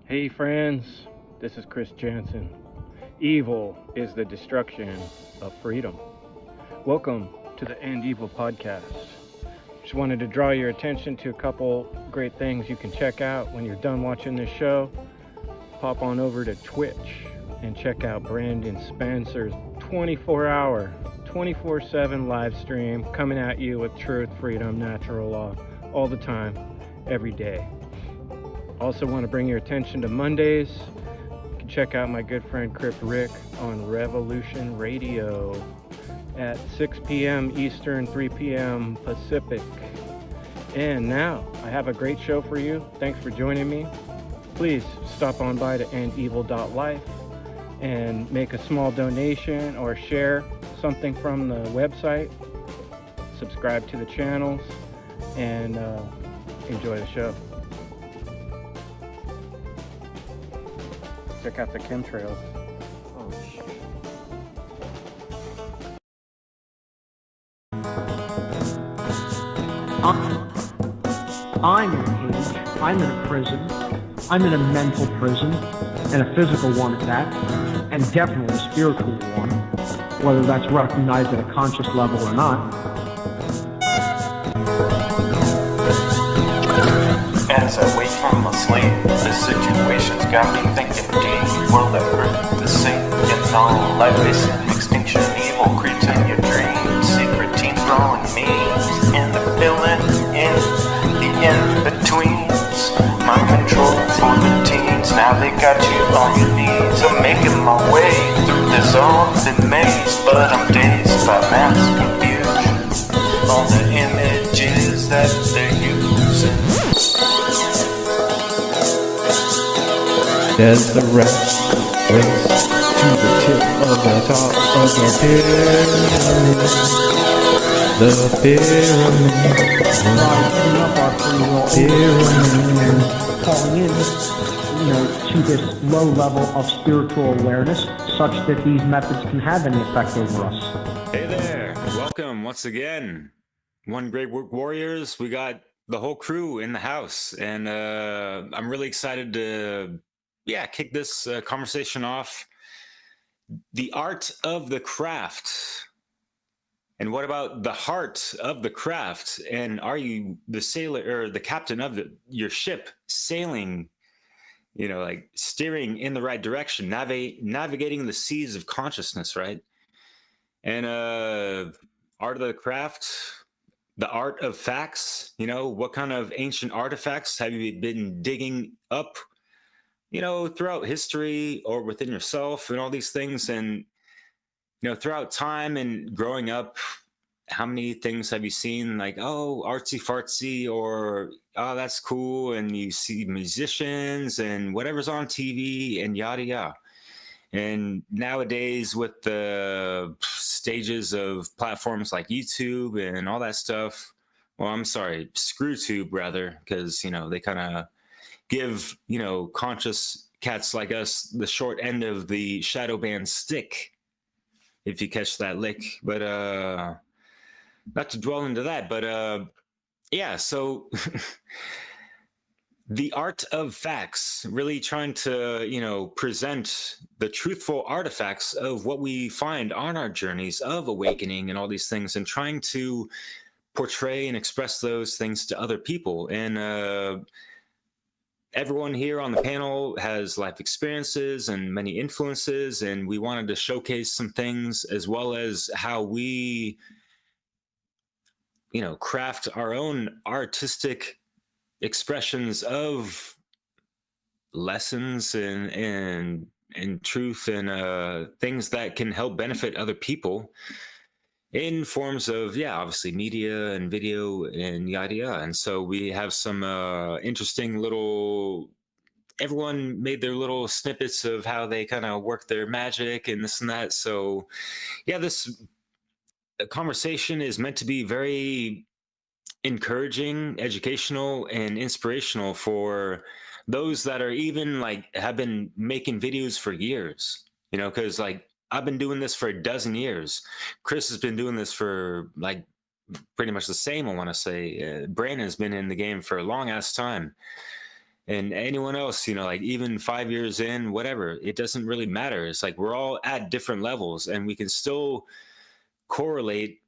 Hey friends, this is Chris Jansen. Evil is the destruction of freedom. Welcome to the End Evil podcast. Just wanted to draw your attention to a couple great things you can check out when you're done watching this show. Pop on over to Twitch and check out Brandon Spencer's 24-hour, 24/7 live stream coming at you with truth, freedom, natural law all the time, every day. Also want to bring your attention to Mondays. You can check out my good friend Crypt Rick on Revolution Radio at 6 p.m. Eastern, 3 p.m. Pacific. And now, I have a great show for you. Thanks for joining me. Please stop on by to endevil.life and make a small donation or share something from the website. Subscribe to the channels and enjoy the show. Check out the chemtrails. Oh, shit. I'm in a cage. I'm in a prison. I'm in a mental prison, and a physical one at that, and definitely a spiritual one, whether that's recognized at a conscious level or not. As I wake from my sleep, the situation's got me thinking deep. Will ever be the same? In all life is an extinction. Evil creeps in your dreams. Secret teams drawing memes. And the filling in the in-betweens. Mind control for the teens. Now they got you on your knees. I'm making my way through this often maze, but I'm dazed by mass confusion. All the images that they're using. As the rat race to the tip of the top of the pyramid, the pyramid, Giving up our free will and falling in, to this low level of spiritual awareness, such that these methods can have any effect over us. Hey there, welcome once again. One Great Work Warriors, we got the whole crew in the house, and I'm really excited to kick this conversation off. The art of the craft. And what about the heart of the craft? And are you the sailor or the captain of your ship sailing, like steering in the right direction, navigating the seas of consciousness, right? And art of the craft, the art of facts, what kind of ancient artifacts have you been digging up, throughout history or within yourself and all these things? And, throughout time and growing up, how many things have you seen like, oh, artsy fartsy, or, oh, that's cool. And you see musicians and whatever's on TV and yada, yada. And nowadays with the stages of platforms like YouTube and all that stuff, well, I'm sorry, ScrewTube rather, because, they kind of give, conscious cats like us the short end of the shadow band stick, if you catch that lick. But not to dwell into that, but so the art of facts, really trying to, present the truthful artifacts of what we find on our journeys of awakening and all these things, and trying to portray and express those things to other people. And everyone here on the panel has life experiences and many influences, and we wanted to showcase some things as well as how we, craft our own artistic expressions of lessons and truth and things that can help benefit other people in forms of, obviously media and video and yada yada. And so we have some interesting little, everyone made their little snippets of how they kind of work their magic and this and that. So this conversation is meant to be very encouraging, educational, and inspirational for those that are even like have been making videos for years, because like I've been doing this for a dozen years. Chris has been doing this for like pretty much the same, I want to say. Brandon's been in the game for a long ass time. and anyone else, like even 5 years in, whatever, it doesn't really matter. It's like we're all at different levels, and we can still correlate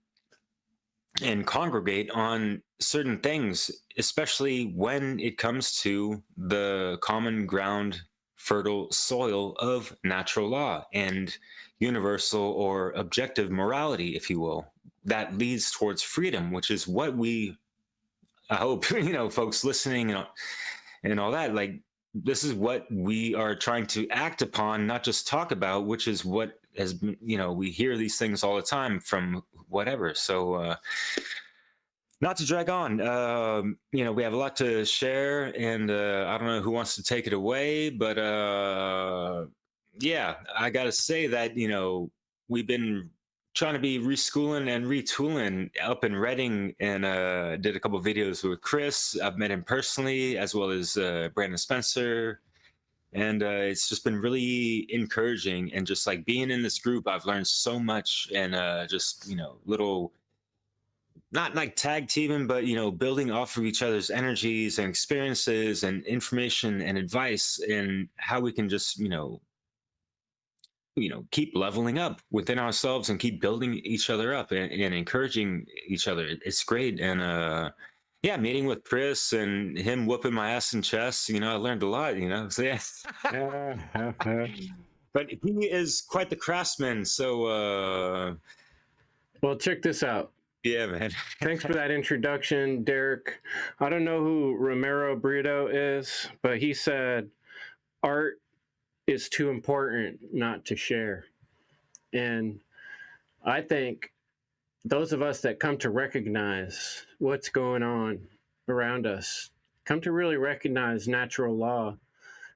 and congregate on certain things, especially when it comes to the common ground, fertile soil of natural law and universal or objective morality, if you will, that leads towards freedom, which is what I hope, folks listening and all that, like, this is what we are trying to act upon, not just talk about, which is what has been, we hear these things all the time from whatever. So, not to drag on, we have a lot to share, and I don't know who wants to take it away, but yeah, I got to say that, we've been trying to be reschooling and retooling up in Reading, and did a couple of videos with Chris. I've met him personally, as well as Brandon Spencer. And it's just been really encouraging, and just like being in this group, I've learned so much, and just, little, not like tag teaming, but, building off of each other's energies and experiences and information and advice, and how we can just, keep leveling up within ourselves and keep building each other up, and encouraging each other. It's great. And yeah, meeting with Chris and him whooping my ass in chess, I learned a lot, so yeah. But he is quite the craftsman, so Well, check this out. yeah, man. Thanks for that introduction, Derek. I don't know who Romero Brito is, but he said art is too important not to share. And I think those of us that come to recognize what's going on around us, come to really recognize natural law.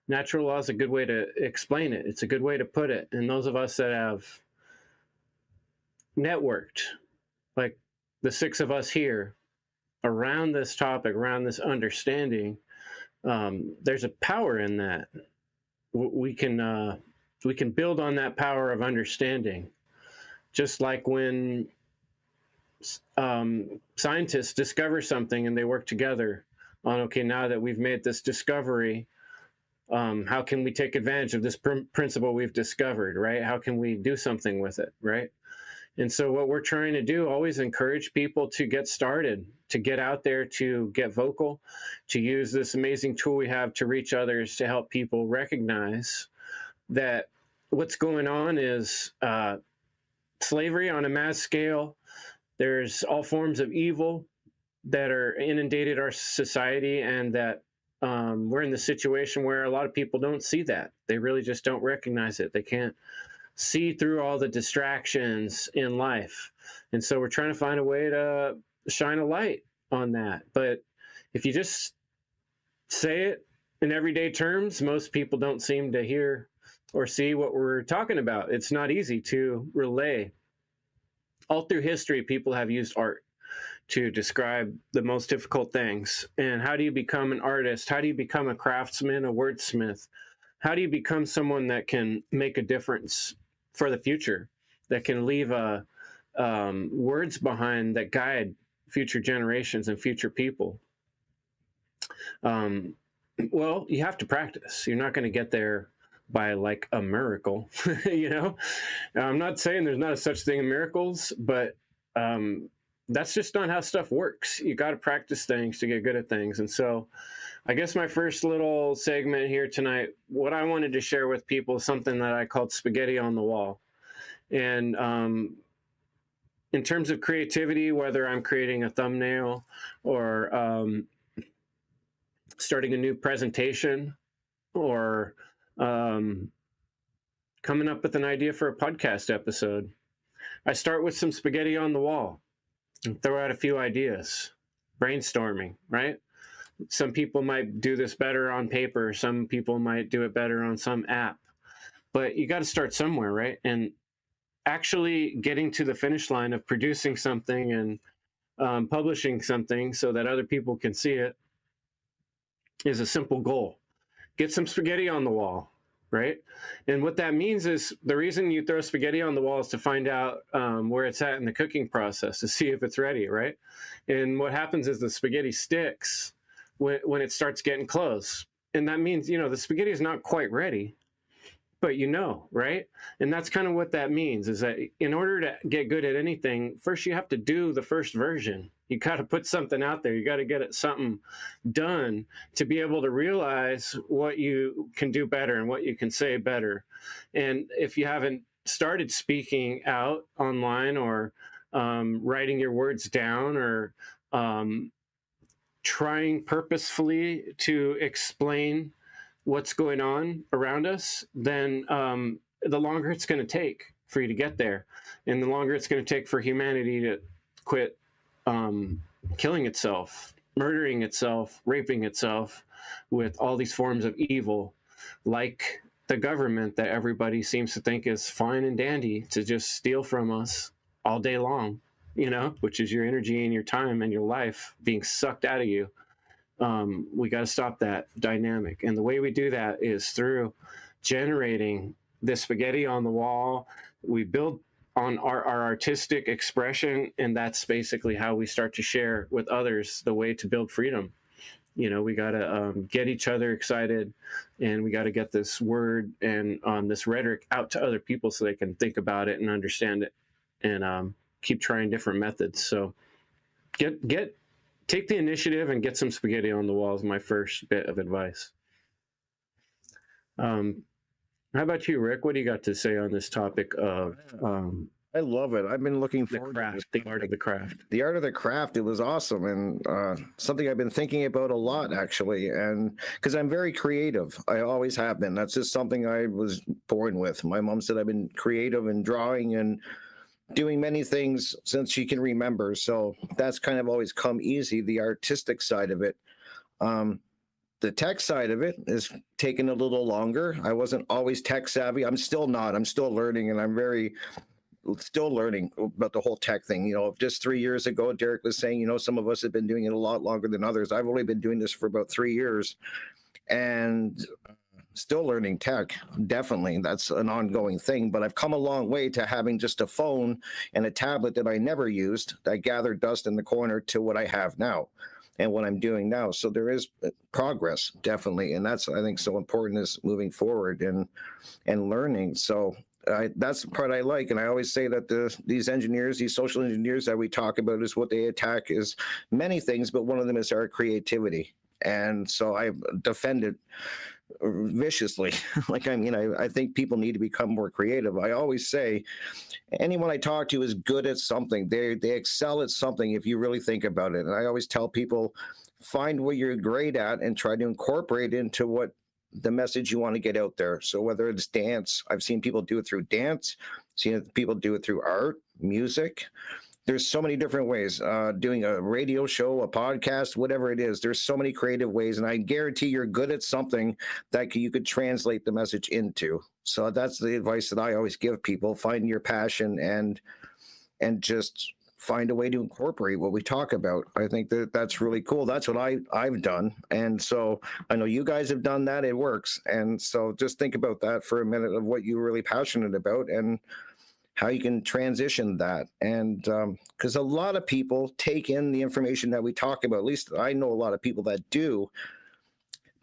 Natural law is a good way to explain it. It's a good way to put it. And those of us that have networked, like the six of us here, around this topic, around this understanding, there's a power in that. We can build on that power of understanding, just like when scientists discover something and they work together on, okay, now that we've made this discovery, how can we take advantage of this principle we've discovered, right? How can we do something with it, right? And so what we're trying to do, always encourage people to get started, to get out there, to get vocal, to use this amazing tool we have to reach others, to help people recognize that what's going on is slavery on a mass scale. There's all forms of evil that are inundated our society, and that we're in the situation where a lot of people don't see that. They really just don't recognize it. They can't see through all the distractions in life. And so we're trying to find a way to shine a light on that. But if you just say it in everyday terms, most people don't seem to hear or see what we're talking about. It's not easy to relay. All through history, people have used art to describe the most difficult things. And how do you become an artist? How do you become a craftsman, a wordsmith? How do you become someone that can make a difference for the future, that can leave words behind that guide future generations and future people? Well, you have to practice. You're not going to get there by like a miracle, I'm not saying there's not a such thing as miracles, but that's just not how stuff works. You got to practice things to get good at things. And so I guess my first little segment here tonight, what I wanted to share with people is something that I called spaghetti on the wall. And in terms of creativity, whether I'm creating a thumbnail or starting a new presentation, or coming up with an idea for a podcast episode, I start with some spaghetti on the wall and throw out a few ideas, brainstorming, right? Some people might do this better on paper. Some people might do it better on some app. But you got to start somewhere, right? And actually getting to the finish line of producing something and publishing something so that other people can see it is a simple goal. Get some spaghetti on the wall, right? And what that means is the reason you throw spaghetti on the wall is to find out where it's at in the cooking process, to see if it's ready, right? And what happens is the spaghetti sticks when it starts getting close. And that means, the spaghetti is not quite ready, but right? And that's kind of what that means, is that in order to get good at anything, first you have to do the first version. You got to put something out there. You got to get it something done to be able to realize what you can do better and what you can say better. And if you haven't started speaking out online or writing your words down or trying purposefully to explain what's going on around us, then the longer it's going to take for you to get there, and the longer it's going to take for humanity to quit killing itself, murdering itself, raping itself with all these forms of evil, like the government that everybody seems to think is fine and dandy to just steal from us all day long, which is your energy and your time and your life being sucked out of you. We got to stop that dynamic. And the way we do that is through generating the spaghetti on the wall. We build on our artistic expression, and that's basically how we start to share with others the way to build freedom. We got to get each other excited, and we got to get this word and this rhetoric out to other people so they can think about it and understand it, and keep trying different methods. So take the initiative and get some spaghetti on the wall is my first bit of advice. How about you, Rick? What do you got to say on this topic of I love it. I've been looking the forward craft, the art of the craft? The art of the craft. It was awesome, and something I've been thinking about a lot, actually. And because I'm very creative, I always have been. That's just something I was born with. My mom said I've been creative and drawing and doing many things since she can remember. So that's kind of always come easy. The artistic side of it. The tech side of it is taking a little longer. I wasn't always tech savvy. I'm still not. I'm still learning, and I'm still learning about the whole tech thing. Just 3 years ago, Derek was saying, some of us have been doing it a lot longer than others. I've only been doing this for about 3 years, and still learning tech. Definitely, that's an ongoing thing. But I've come a long way to having just a phone and a tablet that I never used. I gathered dust in the corner to what I have now and what I'm doing now. So there is progress, definitely. And that's, I think, so important, is moving forward and learning. So that's the part I like. And I always say that these engineers, these social engineers that we talk about, is what they attack is many things, but one of them is our creativity. And so I defend it viciously. I think people need to become more creative. I always say anyone I talk to is good at something. They excel at something if you really think about it. And I always tell people, find what you're great at and try to incorporate into what the message you want to get out there. So whether it's dance, I've seen people do it through dance, seen people do it through art, music. There's so many different ways, doing a radio show, a podcast, whatever it is. There's so many creative ways, and I guarantee you're good at something that you could translate the message into. So that's the advice that I always give people: find your passion and just find a way to incorporate what we talk about. I think that's really cool. That's what I've done, and so I know you guys have done that. It works, and so just think about that for a minute, of what you're really passionate about and how you can transition that. And because a lot of people take in the information that we talk about, at least I know a lot of people that do,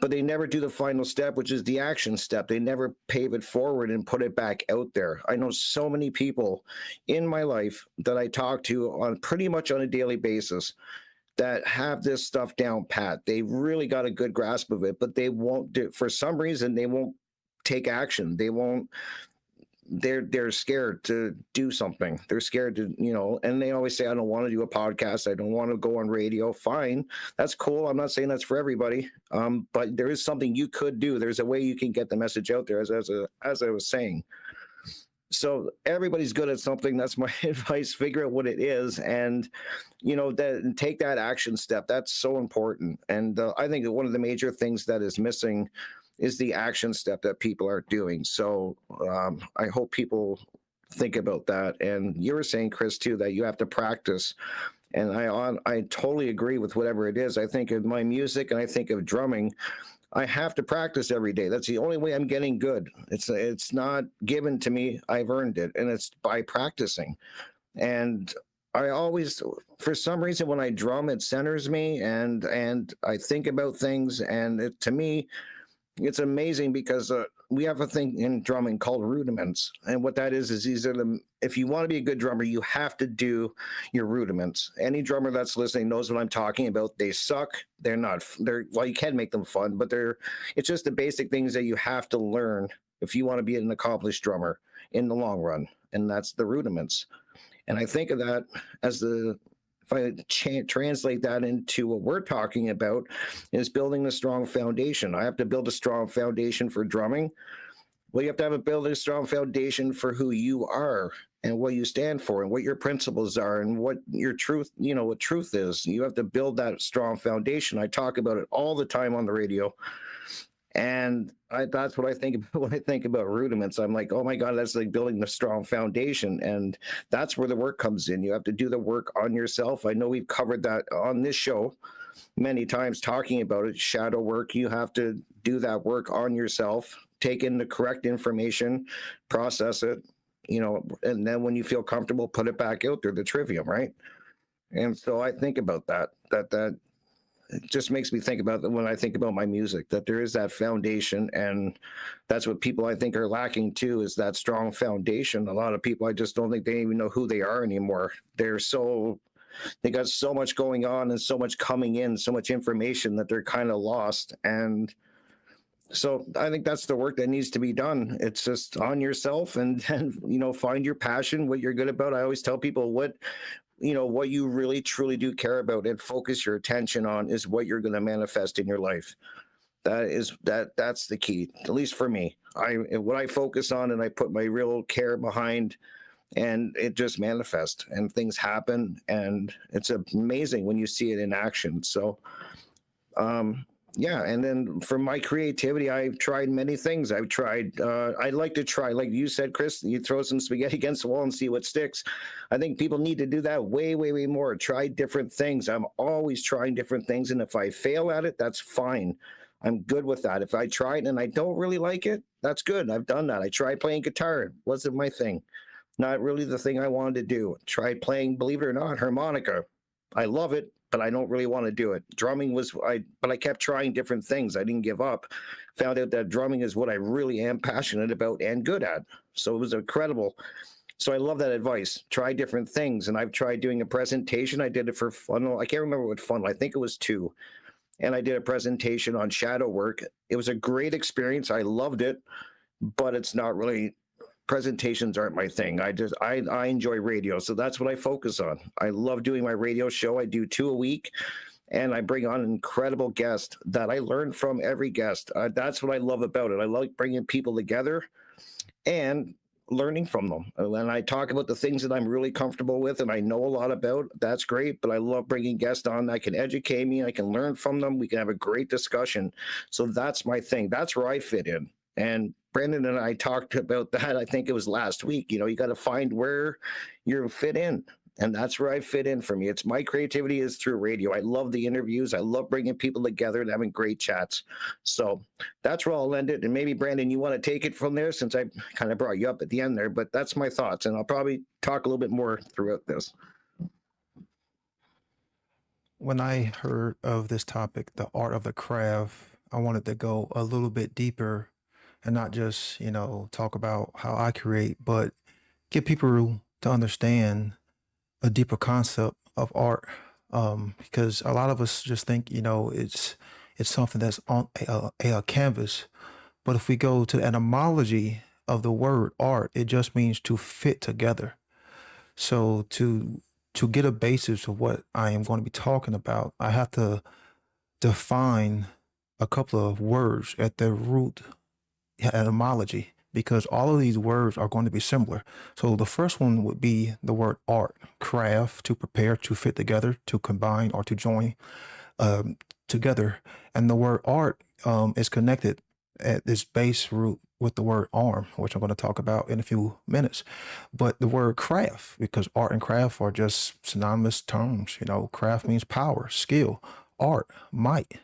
but they never do the final step, which is the action step. They never pave it forward and put it back out there. I know so many people in my life that I talk to on pretty much on a daily basis that have this stuff down pat. They really got a good grasp of it, but they won't do, for some reason, they won't take action. They won't. They're scared to do something. They're scared to, and they always say, I don't want to do a podcast. I don't want to go on radio. Fine. That's cool. I'm not saying that's for everybody. But there is something you could do. There's a way you can get the message out there, as I was saying. So everybody's good at something. That's my advice. Figure out what it is and, take that action step. That's so important. And I think that one of the major things that is missing is the action step that people are doing. So I hope people think about that. And you were saying, Chris, too, that you have to practice. And I totally agree with whatever it is. I think of my music and I think of drumming. I have to practice every day. That's the only way I'm getting good. It's not given to me. I've earned it. And it's by practicing. And I always, for some reason, when I drum, it centers me and I think about things. And to me, It's amazing because we have a thing in drumming called rudiments, and what that is these are the. If you want to be a good drummer, you have to do your rudiments. Any drummer that's listening knows what I'm talking about. They suck. They're not. They're well, you can make them fun, but they're. It's just the basic things that you have to learn if you want to be an accomplished drummer in the long run, and that's the rudiments. And I think of that as the if I translate that into what we're talking about, is building a strong foundation. I have to build a strong foundation for drumming. Well, you have to build a strong foundation for who you are and what you stand for and what your principles are and what your truth, what truth is. You have to build that strong foundation. I talk about it all the time on the radio. And that's what I think about when I think about rudiments. I'm like, oh my God, that's like building the strong foundation. And that's where the work comes in. You have to do the work on yourself. I know we've covered that on this show many times talking about it. Shadow work. You have to do that work on yourself, take in the correct information, process it, and then when you feel comfortable, put it back out there, the trivium, right? And so I think about that it just makes me think about that when I think about my music, that there is that foundation. And that's what people I think are lacking too, is that strong foundation. A lot of people, I just don't think they even know who they are anymore. They got so much going on and so much coming in, so much information that they're kind of lost. And so I think that's the work that needs to be done. It's just on yourself and find your passion, what you're good about. I always tell people what you really truly do care about and focus your attention on is what you're going to manifest in your life. That's the key, at least for me. What I focus on and I put my real care behind, and it just manifests and things happen, and it's amazing when you see it in action. So yeah, and then for my creativity, I've tried many things. I'd like to try, like you said, Chris, you throw some spaghetti against the wall and see what sticks. I think people need to do that way, way, way more. Try different things. I'm always trying different things, and if I fail at it, that's fine. I'm good with that. If I try it and I don't really like it, that's good. I've done that. I tried playing guitar. It wasn't my thing. Not really the thing I wanted to do. Tried playing, believe it or not, harmonica. I love it, but I don't really want to do it. Drumming but I kept trying different things. I didn't give up. Found out that drumming is what I really am passionate about and good at. So it was incredible. So I love that advice. Try different things. And I've tried doing a presentation. I did it for funnel. I can't remember what funnel. I think it was 2. And I did a presentation on shadow work. It was a great experience. I loved it, but it's not really, presentations aren't my thing. I enjoy radio. So that's what I focus on. I love doing my radio show. I do 2 a week, and I bring on incredible guests that I learn from every guest. That's what I love about it. I like bringing people together and learning from them. And I talk about the things that I'm really comfortable with and I know a lot about. That's great, but I love bringing guests on that can educate me. I can learn from them. We can have a great discussion. So that's my thing. That's where I fit in. And Brandon and I talked about that. I think it was last week. You got to find where you fit in. And that's where I fit in for me. It's my creativity is through radio. I love the interviews. I love bringing people together and having great chats. So that's where I'll end it. And maybe, Brandon, you want to take it from there since I kind of brought you up at the end there. But that's my thoughts. And I'll probably talk a little bit more throughout this. When I heard of this topic, the art of the craft, I wanted to go a little bit deeper and not just, talk about how I create, but get people to understand a deeper concept of art, because a lot of us just think it's something that's on a canvas, but if we go to the etymology of the word art, it just means to fit together. So to get a basis of what I am going to be talking about, I have to define a couple of words at their root etymology, because all of these words are going to be similar. So the first one would be the word art, craft, to prepare, to fit together, to combine, or to join together. And the word art is connected at this base root with the word arm, which I'm going to talk about in a few minutes. But the word craft, because art and craft are just synonymous terms. Craft means power, skill, art, might.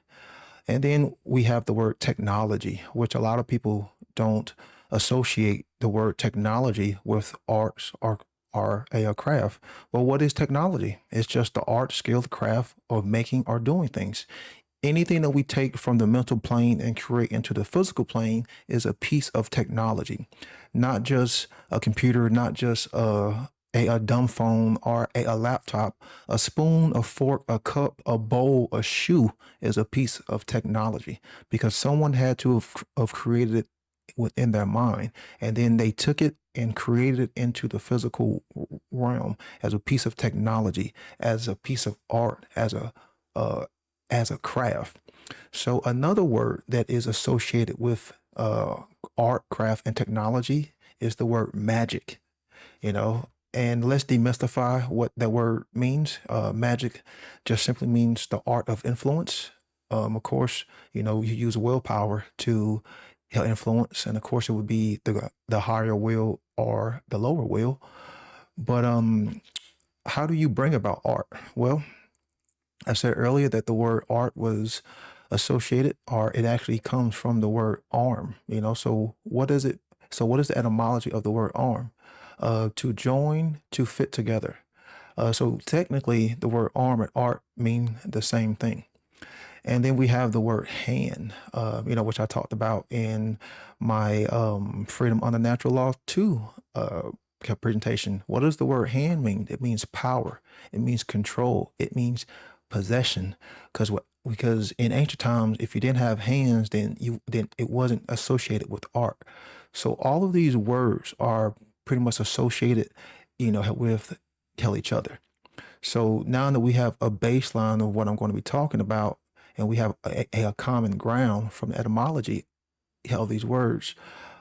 And then we have the word technology, which a lot of people don't associate the word technology with arts or a craft. Well, what is technology? It's just the art, skill, the craft of making or doing things. anything that we take from the mental plane and create into the physical plane is a piece of technology, not just a computer, not just a dumb phone or a laptop. A spoon, a fork, a cup, a bowl, a shoe is a piece of technology because someone had to have created it within their mind, and then they took it and created it into the physical realm as a piece of technology, as a piece of art, as a craft. So another word that is associated with art, craft, and technology is the word magic. You know, and let's demystify what that word means. Magic just simply means the art of influence. Of course, you know, you use willpower to influence, and of course, it would be the higher will or the lower will. But how do you bring about art? Well, I said earlier that the word art was associated, or it actually comes from the word arm. You know, so what is it? So what is the etymology of the word arm? To join, to fit together. So technically, the word arm and art mean the same thing. And then we have the word hand, you know, which I talked about in my Freedom Under Natural Law 2 presentation. What does the word hand mean? It means power. It means control. It means possession. Because in ancient times, if you didn't have hands, then it wasn't associated with art. So all of these words are pretty much associated, you know, with each other. So now that we have a baseline of what I'm going to be talking about, and we have a common ground from the etymology of these words,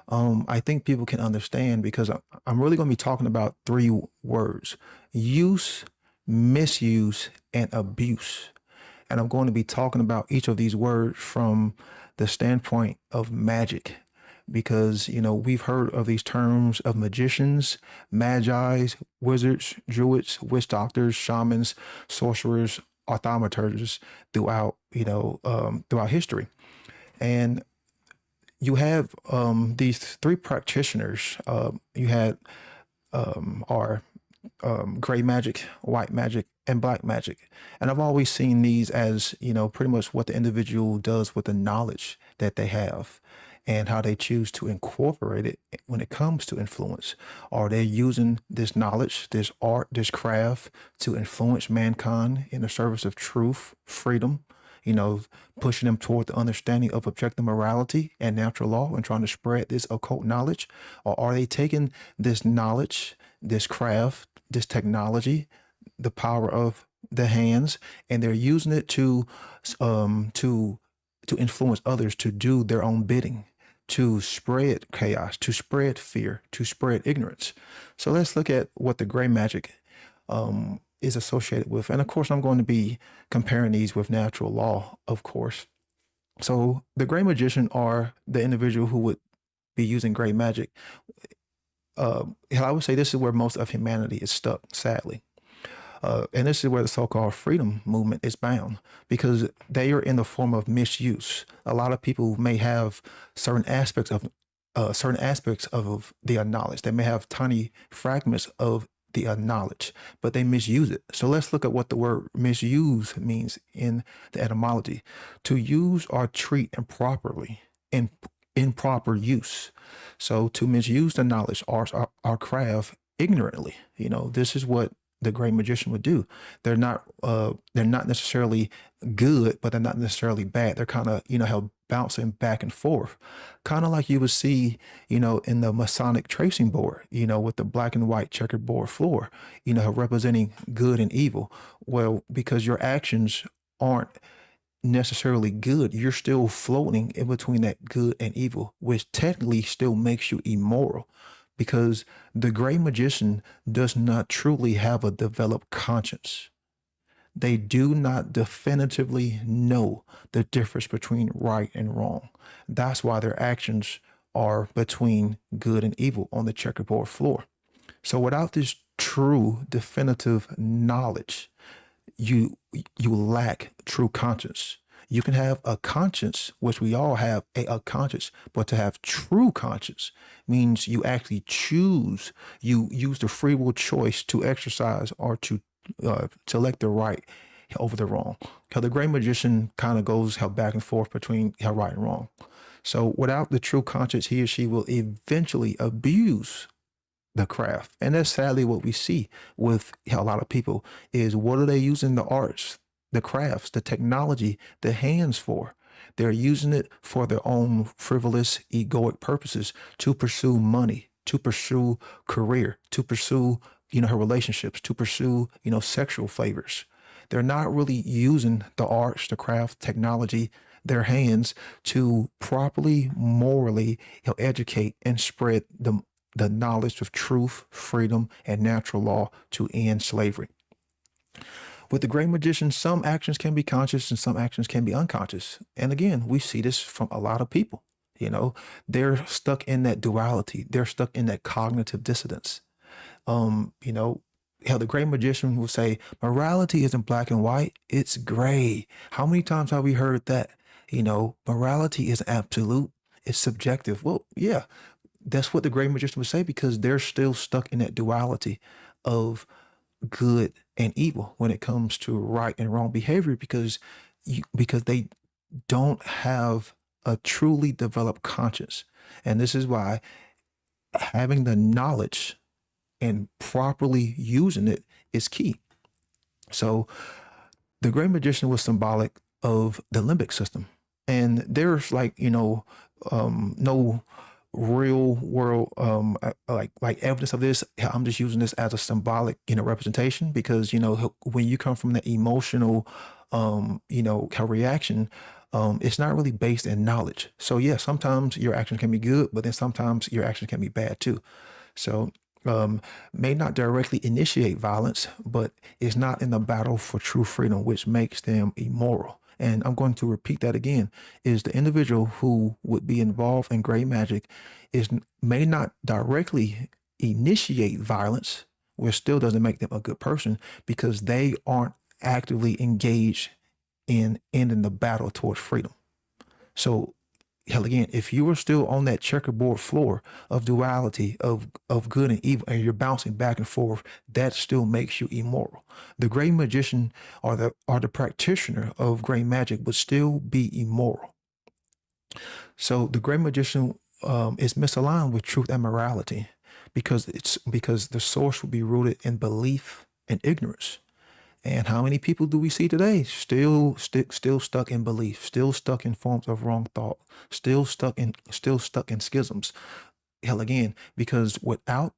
I think people can understand, because I'm really going to be talking about three words: use, misuse, and abuse. And I'm going to be talking about each of these words from the standpoint of magic, because, you know, we've heard of these terms of magicians, magi's, wizards, druids, witch doctors, shamans, sorcerers, thaumaturges throughout, you know, throughout history. And you have these three practitioners. You had our gray magic, white magic, and black magic. And I've always seen these as, you know, pretty much what the individual does with the knowledge that they have and how they choose to incorporate it when it comes to influence. Are they using this knowledge, this art, this craft to influence mankind in the service of truth, freedom, you know, pushing them toward the understanding of objective morality and natural law and trying to spread this occult knowledge? Or are they taking this knowledge, this craft, this technology, the power of the hands, and they're using it to influence others to do their own bidding, to spread chaos, to spread fear, to spread ignorance? So let's look at what the gray magic is associated with. And of course, I'm going to be comparing these with natural law, of course. So the gray magician are the individual who would be using gray magic. I would say this is where most of humanity is stuck, sadly. And this is where the so-called freedom movement is bound, because they are in the form of misuse. A lot of people may have certain aspects of the knowledge. They may have tiny fragments of the knowledge, but they misuse it. So let's look at what the word misuse means in the etymology: to use or treat improperly, in improper use. So to misuse the knowledge, our craft, ignorantly. You know, this is what the great magician would do. They're not necessarily good, but they're not necessarily bad. They're kind of, you know, bouncing back and forth, kind of like you would see, you know, in the Masonic tracing board, you know, with the black and white checkerboard floor, you know, representing good and evil. Well, because your actions aren't necessarily good, you're still floating in between that good and evil, which technically still makes you immoral. Because the gray magician does not truly have a developed conscience. They do not definitively know the difference between right and wrong. That's why their actions are between good and evil on the checkerboard floor. So without this true definitive knowledge, you lack true conscience. You can have a conscience, which we all have a conscience, but to have true conscience means you actually choose, you use the free will choice to exercise or to select the right over the wrong. How the great magician kind of goes how back and forth between how right and wrong. So without the true conscience, he or she will eventually abuse the craft. And that's sadly what we see with a lot of people is what are they using the arts, the crafts, the technology, the hands for? They're using it for their own frivolous, egoic purposes to pursue money, to pursue career, to pursue, her relationships, to pursue, sexual favors. They're not really using the arts, the craft, technology, their hands to properly, morally educate and spread the knowledge of truth, freedom, and natural law to end slavery. With the great magician, some actions can be conscious and some actions can be unconscious. And again, we see this from a lot of people. They're stuck in that duality. They're stuck in that cognitive dissonance. How the great magician will say, morality isn't black and white, it's gray. How many times have we heard that? Morality is absolute, it's subjective. Well, yeah, that's what the great magician would say because they're still stuck in that duality of good and evil when it comes to right and wrong behavior because they don't have a truly developed conscience. And this is why having the knowledge and properly using it is key. So the great magician was symbolic of the limbic system. And there's no real world like evidence of this. I'm just using this as a symbolic representation because when you come from the emotional reaction, it's not really based in knowledge. So yeah, sometimes your action can be good, but then sometimes your action can be bad too. So may not directly initiate violence, but is not in the battle for true freedom, which makes them immoral. And I'm going to repeat that again, is the individual who would be involved in gray magic may not directly initiate violence, which still doesn't make them a good person because they aren't actively engaged in ending the battle towards freedom. So hell, again, if you were still on that checkerboard floor of duality of good and evil, and you're bouncing back and forth, that still makes you immoral. The great magician or the practitioner of gray magic would still be immoral. So the great magician is misaligned with truth and morality because the source would be rooted in belief and ignorance. And how many people do we see today still stuck in belief, still stuck in forms of wrong thought, still stuck in schisms? Hell, again, because without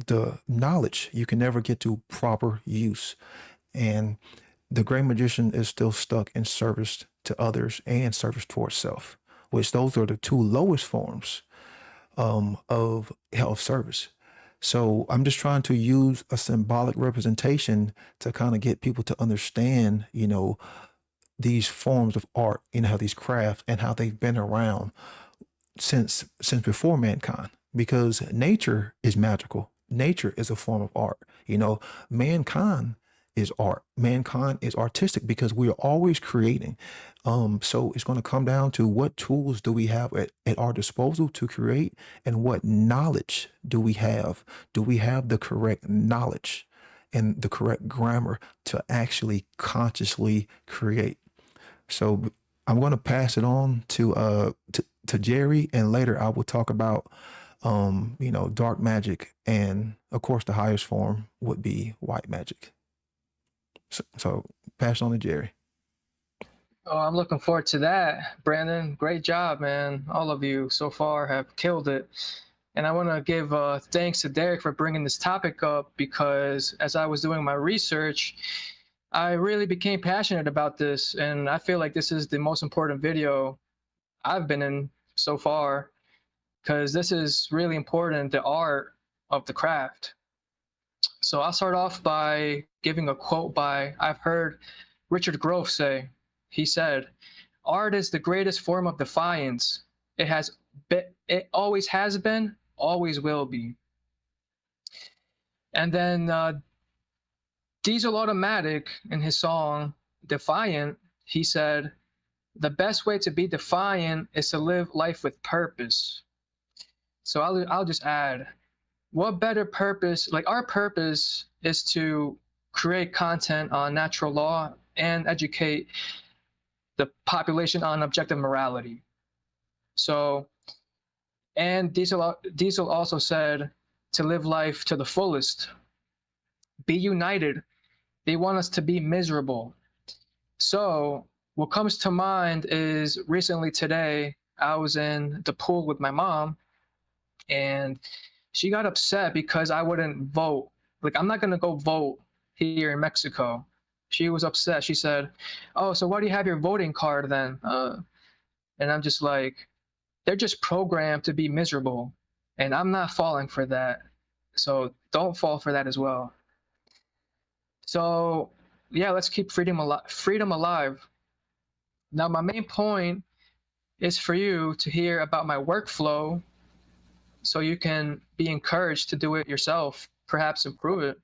the knowledge, you can never get to proper use. And the great magician is still stuck in service to others and service towards self, which those are the two lowest forms of service. So I'm just trying to use a symbolic representation to kind of get people to understand, these forms of art, how these crafts and how they've been around since before mankind, because nature is magical. Nature is a form of art. Mankind is art. Mankind is artistic because we are always creating. So it's going to come down to what tools do we have at our disposal to create, and what knowledge do we have? Do we have the correct knowledge and the correct grammar to actually consciously create? So I'm going to pass it on to Jerry, and later I will talk about dark magic, and of course the highest form would be white magic. So pass on to Jerry. Oh, I'm looking forward to that, Brandon. Great job, man. All of you so far have killed it. And I want to give thanks to Derek for bringing this topic up, because as I was doing my research, I really became passionate about this. And I feel like this is the most important video I've been in so far, because this is really important, the art of the craft. So I'll start off by giving a quote I've heard Richard Grove say. He said, "Art is the greatest form of defiance. It always has been, always will be." And then Diesel Automatic, in his song Defiant, he said, "The best way to be defiant is to live life with purpose." So I'll just add, what better purpose? Like, our purpose is to create content on natural law and educate the population on objective morality. So, and Diesel also said to live life to the fullest, be united. They want us to be miserable. So what comes to mind is recently today, I was in the pool with my mom, and she got upset because I wouldn't vote. Like, I'm not going to go vote here in Mexico. She was upset. She said, oh, so why do you have your voting card then? And I'm just like, they're just programmed to be miserable. And I'm not falling for that. So don't fall for that as well. So yeah, let's keep freedom alive. Now, my main point is for you to hear about my workflow so you can be encouraged to do it yourself, perhaps improve it,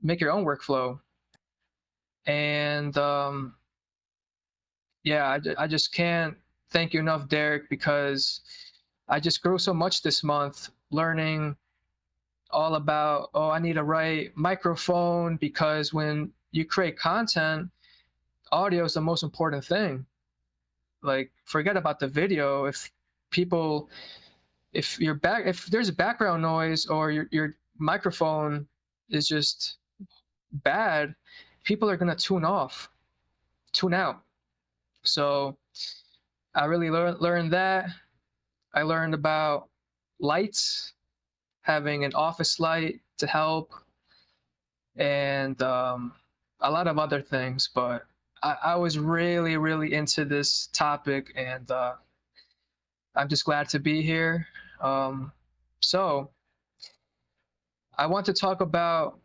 make your own workflow. And yeah, I just can't thank you enough, Derek, because I just grew so much this month learning all about, oh, I need the right microphone, because when you create content, audio is the most important thing. Like, forget about the video. If there's background noise or your microphone is just bad, people are gonna tune out. So I really learned that. I learned about lights, having an office light to help, and a lot of other things. But I was really, really into this topic, and I'm just glad to be here. So I want to talk about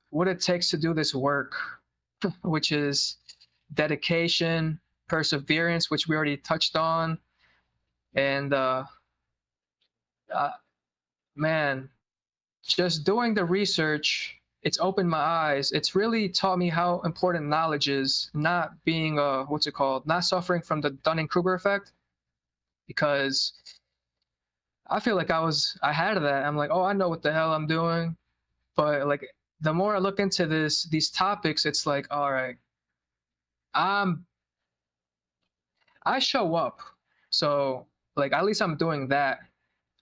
what it takes to do this work, which is dedication, perseverance, which we already touched on. And man, just doing the research, it's opened my eyes. It's really taught me how important knowledge is, not being not suffering from the Dunning-Kruger effect, because I feel like I had that. I'm like, oh, I know what the hell I'm doing. But like, the more I look into these topics, it's like, all right, I show up. So like, at least I'm doing that.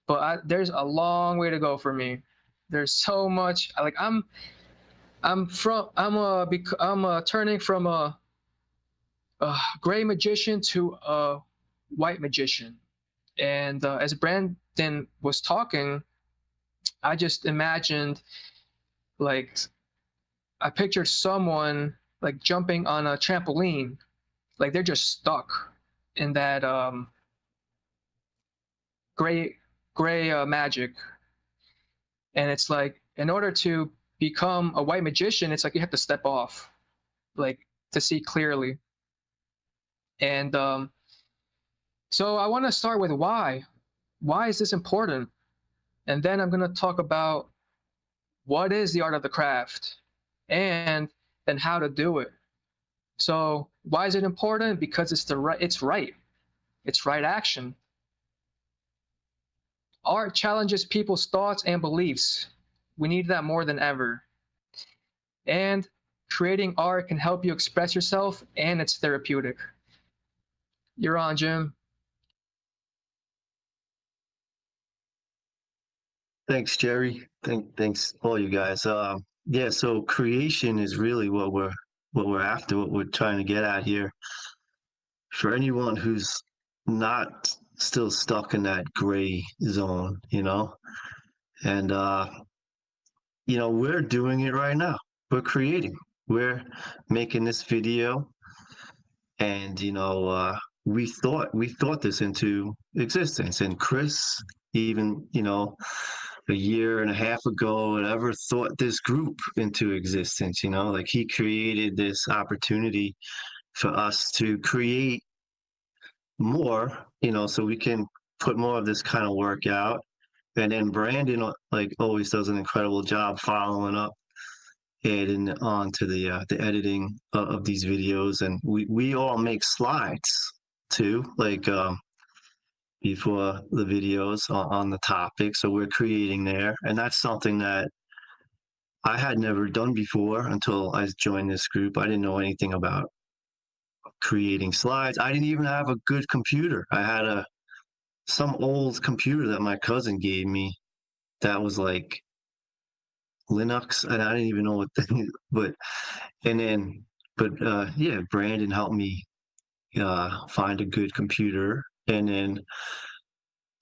But there's a long way to go for me. There's so much. Like, I'm turning from a gray magician to a white magician. And as Brandon was talking, I just imagined, like, I pictured someone like jumping on a trampoline, like they're just stuck in that gray magic. And it's like, in order to become a white magician, it's like you have to step off, like, to see clearly. And so I want to start with why. Why is this important? And then I'm going to talk about what is the art of the craft, and then how to do it. So why is it important? Because it's right action. Art challenges people's thoughts and beliefs. We need that more than ever. And creating art can help you express yourself, and it's therapeutic. You're on, Jim. Thanks, Jerry. Thanks all you guys. Yeah, so creation is really what we're after, what we're trying to get at here. For anyone who's not still stuck in that gray zone, and we're doing it right now. We're creating. We're making this video, and we thought this into existence. And Chris, even a year and a half ago, whatever, thought this group into existence. Like, he created this opportunity for us to create more, so we can put more of this kind of work out. And then Brandon, like, always does an incredible job following up, adding on to the editing of these videos. And we all make slides too, like before the videos on the topic. So we're creating there. And that's something that I had never done before until I joined this group. I didn't know anything about creating slides. I didn't even have a good computer. I had some old computer that my cousin gave me that was like Linux, and I didn't even know what thing, yeah, Brandon helped me find a good computer, and then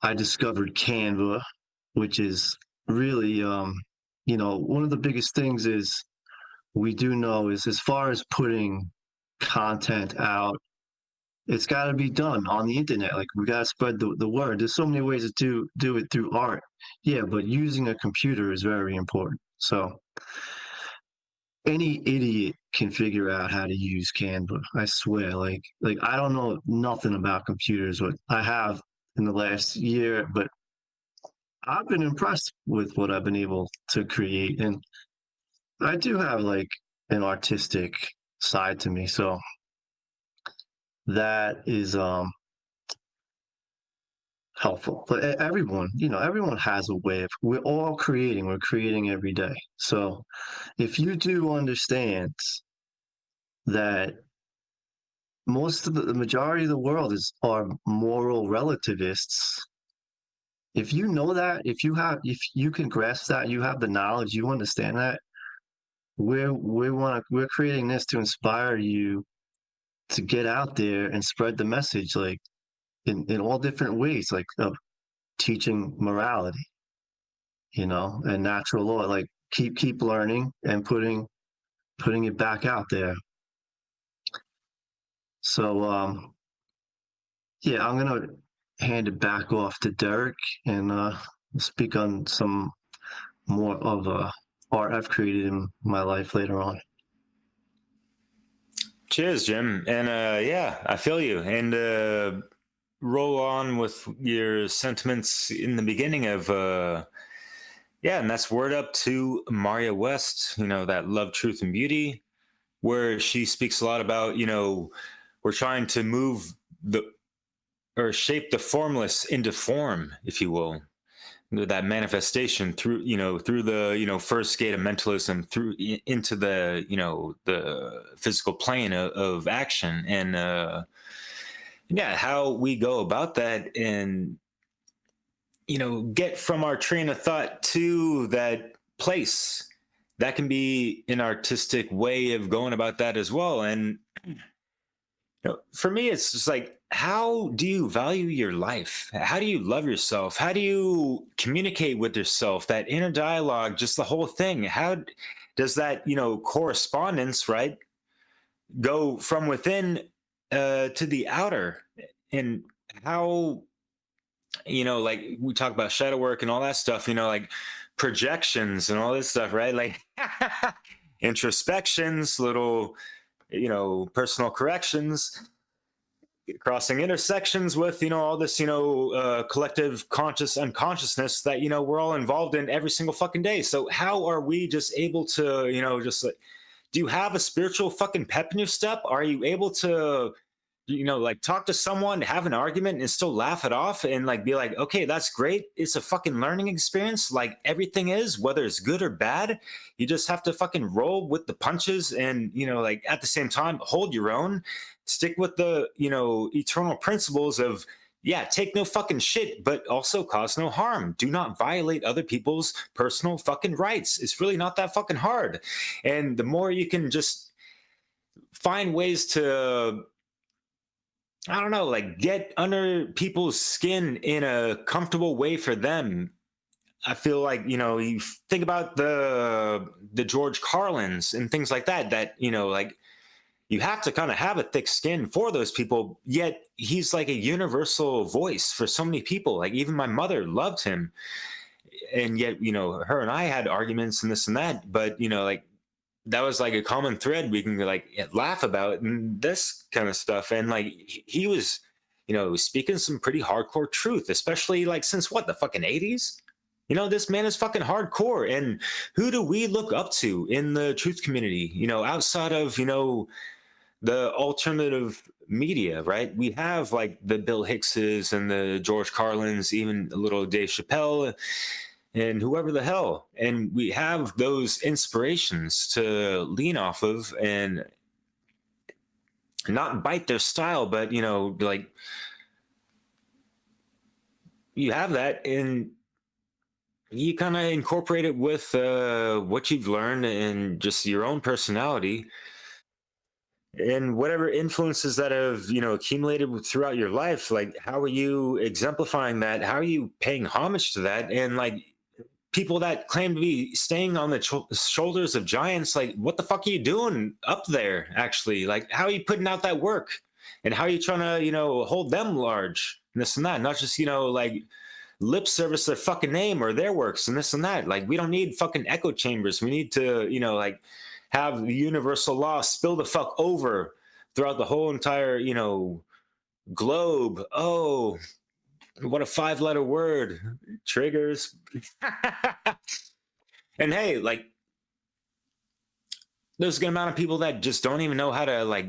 I discovered Canva, which is really, one of the biggest things is we do know is as far as putting content out, it's got to be done on the internet. Like we got to spread the word. There's so many ways to do it through art. Yeah, but using a computer is very important. So any idiot can figure out how to use Canva. I swear. Like I don't know nothing about computers. What I have in the last year, but I've been impressed with what I've been able to create, and I do have like an artistic side to me. So that is helpful. But everyone has a way of, we're all creating, we're creating every day. So if you do understand that most of the majority of the world are moral relativists, if you know that, if you can grasp that, you have the knowledge, you understand that, we're creating this to inspire you to get out there and spread the message, like in all different ways, like of teaching morality, and natural law, like keep learning and putting it back out there. So yeah, I'm gonna hand it back off to Derek and speak on some more of art I've created in my life later on. Cheers, Jim. And yeah, I feel you. And roll on with your sentiments in the beginning of yeah, and that's word up to Maria West, that Love, Truth, and Beauty, where she speaks a lot about, we're trying to move shape the formless into form, if you will. That manifestation through the first gate of mentalism through into the the physical plane of action, and yeah, how we go about that, and get from our train of thought to that place. That can be an artistic way of going about that as well. And for me, it's just like, how do you value your life? How do you love yourself? How do you communicate with yourself? That inner dialogue, just the whole thing. How does that, correspondence, right, go from within to the outer? And how, like we talk about shadow work and all that stuff, like projections and all this stuff, right? Like introspections, little personal corrections, crossing intersections with all this collective conscious unconsciousness that we're all involved in every single fucking day. So how are we just able to just like, do you have a spiritual fucking pep in your step? Are you able to like talk to someone, have an argument, and still laugh it off and like be like, okay, that's great, it's a fucking learning experience, like everything is, whether it's good or bad, you just have to fucking roll with the punches and like at the same time hold your own, stick with the eternal principles of, yeah, take no fucking shit, but also cause no harm. Do not violate other people's personal fucking rights. It's really not that fucking hard. And the more you can just find ways to, I don't know, like get under people's skin in a comfortable way for them. I feel like, you think about the George Carlins and things like that, like you have to kind of have a thick skin for those people, yet he's like a universal voice for so many people. Like even my mother loved him. And yet, her and I had arguments and this and that, but like that was like a common thread we can like laugh about and this kind of stuff. And like he was, speaking some pretty hardcore truth, especially like since what, the fucking 80s? This man is fucking hardcore. And who do we look up to in the truth community, outside of, the alternative media, right? We have like the Bill Hickses and the George Carlins, even a little Dave Chappelle, and whoever the hell. And we have those inspirations to lean off of and not bite their style, but, you know, like you have that and you kind of incorporate it with what you've learned and just your own personality and whatever influences that have, you know, accumulated throughout your life. Like, how are you exemplifying that? How are you paying homage to that? And like people that claim to be staying on the shoulders of giants, like, what the fuck are you doing up there? Actually, like, how are you putting out that work? And how are you trying to, you know, hold them large and this and that? Not just, you know, like lip service their fucking name or their works and this and that. Like, we don't need fucking echo chambers. We need to, you know, like have the universal law spill the fuck over throughout the whole entire, you know, globe. Oh, what a 5-letter word. Triggers. And hey, like, there's a good amount of people that just don't even know how to like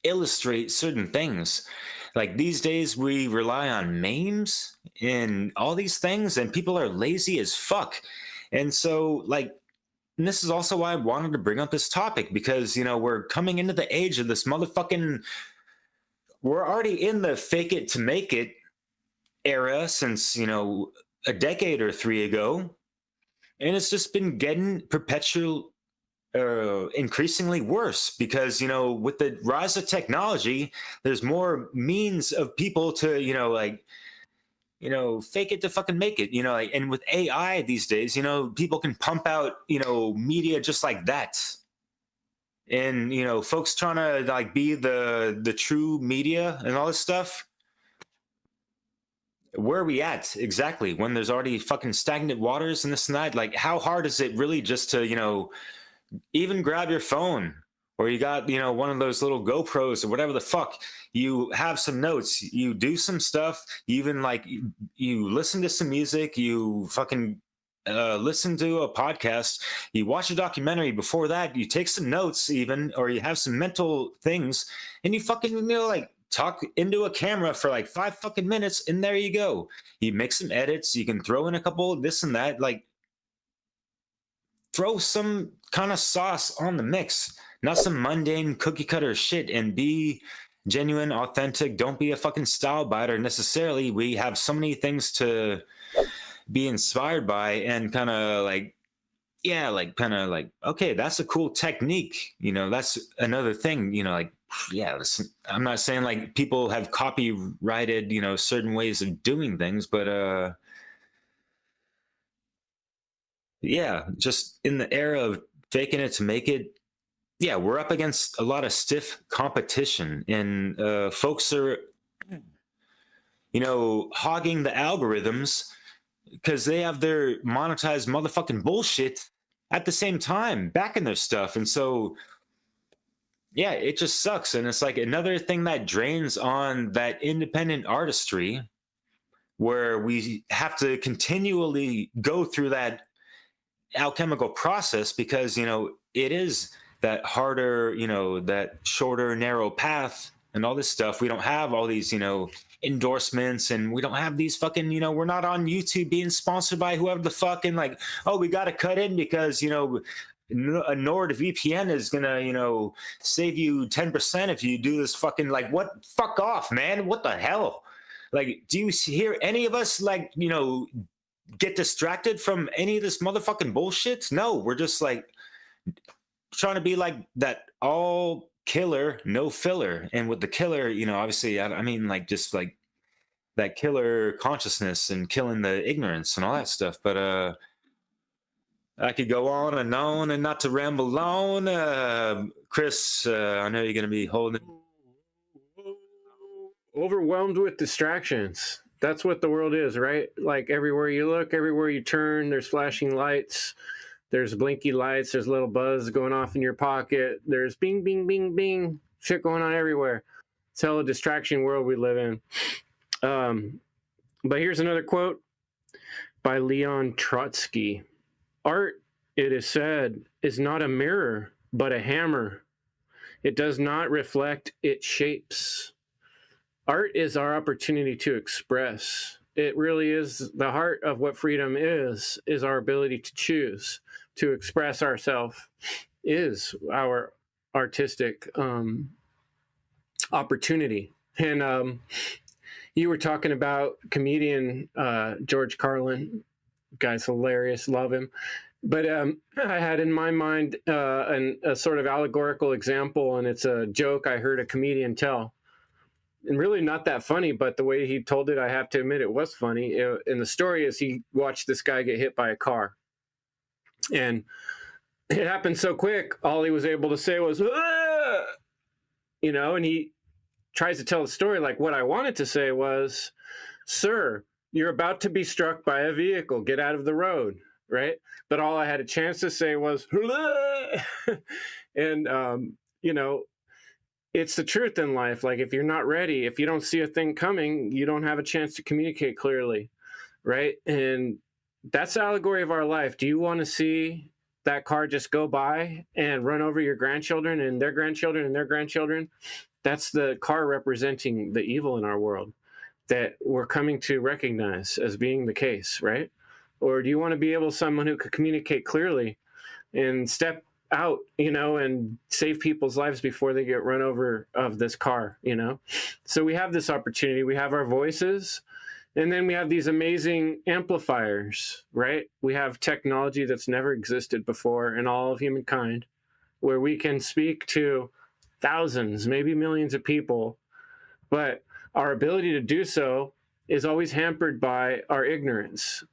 illustrate certain things. Like these days we rely on memes and all these things, and people are lazy as fuck. And so like, and this is also why I wanted to bring up this topic, because, you know, we're coming into the age of this motherfucking, we're already in the fake it to make it era since, you know, a decade or 3 ago. And it's just been getting increasingly worse because, you know, with the rise of technology, there's more means of people to, you know, like, you know, fake it to fucking make it, you know, like, and with AI these days, you know, people can pump out, you know, media just like that. And, you know, folks trying to like be the true media and all this stuff. Where are we at exactly when there's already fucking stagnant waters and this and that? Like, how hard is it really just to, you know, even grab your phone, or you got, you know, one of those little GoPros or whatever the fuck, you have some notes, you do some stuff, you even like, you listen to some music, you fucking listen to a podcast, you watch a documentary before that, you take some notes even, or you have some mental things, and you fucking, you know, like talk into a camera for like 5 fucking minutes, and there you go. You make some edits, you can throw in a couple of this and that, like throw some kind of sauce on the mix, not some mundane cookie cutter shit, and be genuine, authentic. Don't be a fucking style biter necessarily. We have so many things to be inspired by, and kind of like, yeah, like kind of like, okay, that's a cool technique, you know, that's another thing, you know, like, yeah, listen, I'm not saying like people have copyrighted, you know, certain ways of doing things, but yeah, just in the era of faking it to make it, yeah, we're up against a lot of stiff competition, and folks are, you know, hogging the algorithms because they have their monetized motherfucking bullshit at the same time backing their stuff. And so, yeah, it just sucks. And it's like another thing that drains on that independent artistry, where we have to continually go through that alchemical process, because, you know, it is that harder, you know, that shorter, narrow path and all this stuff. We don't have all these, you know, endorsements, and we don't have these fucking, you know, we're not on YouTube being sponsored by whoever the fuck, and like, oh, we got to cut in because, you know, a NordVPN is gonna, you know, save you 10% if you do this fucking, like, what? Fuck off, man. What the hell? Like, do you hear any of us, like, you know, get distracted from any of this motherfucking bullshit? No, we're just like trying to be like that all killer, no filler. And with the killer, you know, obviously, I mean, like, just like that killer consciousness and killing the ignorance and all that stuff. But I could go on and not to ramble on. Chris, I know you're going to be holding. Overwhelmed with distractions. That's what the world is, right? Like, everywhere you look, everywhere you turn, there's flashing lights, there's blinky lights, there's little buzz going off in your pocket, there's bing, bing, bing, bing, shit going on everywhere. It's hell a distraction world we live in. But here's another quote by Leon Trotsky. Art, it is said, is not a mirror, but a hammer. It does not reflect, it shapes. Art is our opportunity to express. it really is the heart of what freedom is our ability to choose, to express ourselves, is our artistic opportunity. And you were talking about comedian George Carlin. Guy's hilarious, love him. But I had in my mind a sort of allegorical example, and it's a joke I heard a comedian tell. And really not that funny, but the way he told it, I have to admit it was funny. And the story is he watched this guy get hit by a car. And it happened so quick, all he was able to say was, "Ah!" And he tries to tell the story like, what I wanted to say was, "Sir, you're about to be struck by a vehicle. Get out of the road," right? But all I had a chance to say was, and, it's the truth in life. Like, if you're not ready, if you don't see a thing coming, you don't have a chance to communicate clearly, right? And that's the allegory of our life. Do you want to see that car just go by and run over your grandchildren and their grandchildren and their grandchildren? That's the car representing the evil in our world that we're coming to recognize as being the case, right? Or do you want to be able someone who could communicate clearly and step out, and save people's lives before they get run over of this car, So we have this opportunity. We have our voices, and then we have these amazing amplifiers, right? We have technology that's never existed before in all of humankind, where we can speak to thousands, maybe millions of people, but our ability to do so is always hampered by our ignorance.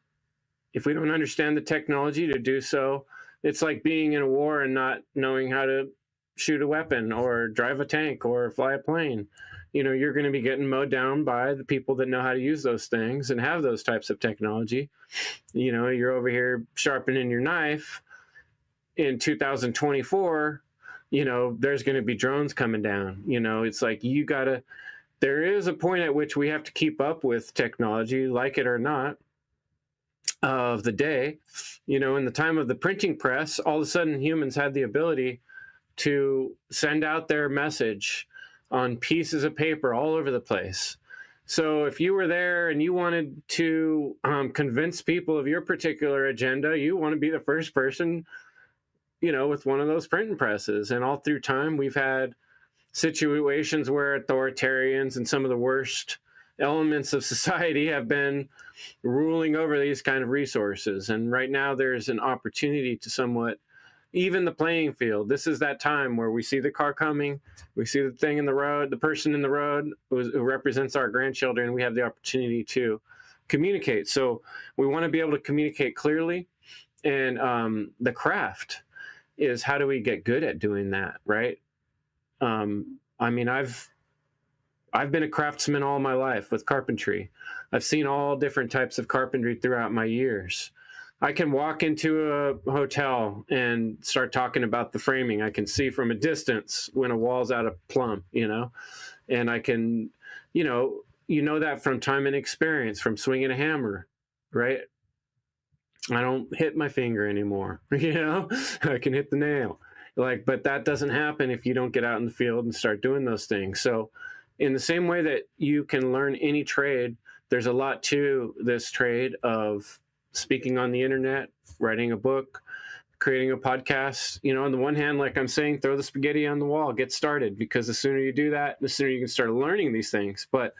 If we don't understand the technology to do so, it's like being in a war and not knowing how to shoot a weapon or drive a tank or fly a plane. You're going to be getting mowed down by the people that know how to use those things and have those types of technology. You're over here sharpening your knife. In 2024, there's going to be drones coming down. It's like there is a point at which we have to keep up with technology, like it or not, of the day. In the time of the printing press, all of a sudden humans had the ability to send out their message on pieces of paper all over the place. So if you were there and you wanted to convince people of your particular agenda, you want to be the first person, with one of those printing presses. And all through time, we've had situations where authoritarians and some of the worst elements of society have been ruling over these kind of resources. And right now there's an opportunity to somewhat even the playing field. This is that time where we see the car coming, we see the thing in the road, the person in the road who represents our grandchildren. We have the opportunity to communicate. So we want to be able to communicate clearly. And the craft is, how do we get good at doing that, right? I've been a craftsman all my life with carpentry. I've seen all different types of carpentry throughout my years. I can walk into a hotel and start talking about the framing. I can see from a distance when a wall's out of plumb, and I can, that from time and experience, from swinging a hammer, right? I don't hit my finger anymore, I can hit the nail. But that doesn't happen if you don't get out in the field and start doing those things. So in the same way that you can learn any trade, there's a lot to this trade of speaking on the internet, writing a book, creating a podcast. On the one hand, like I'm saying, throw the spaghetti on the wall, get started, because the sooner you do that, the sooner you can start learning these things. But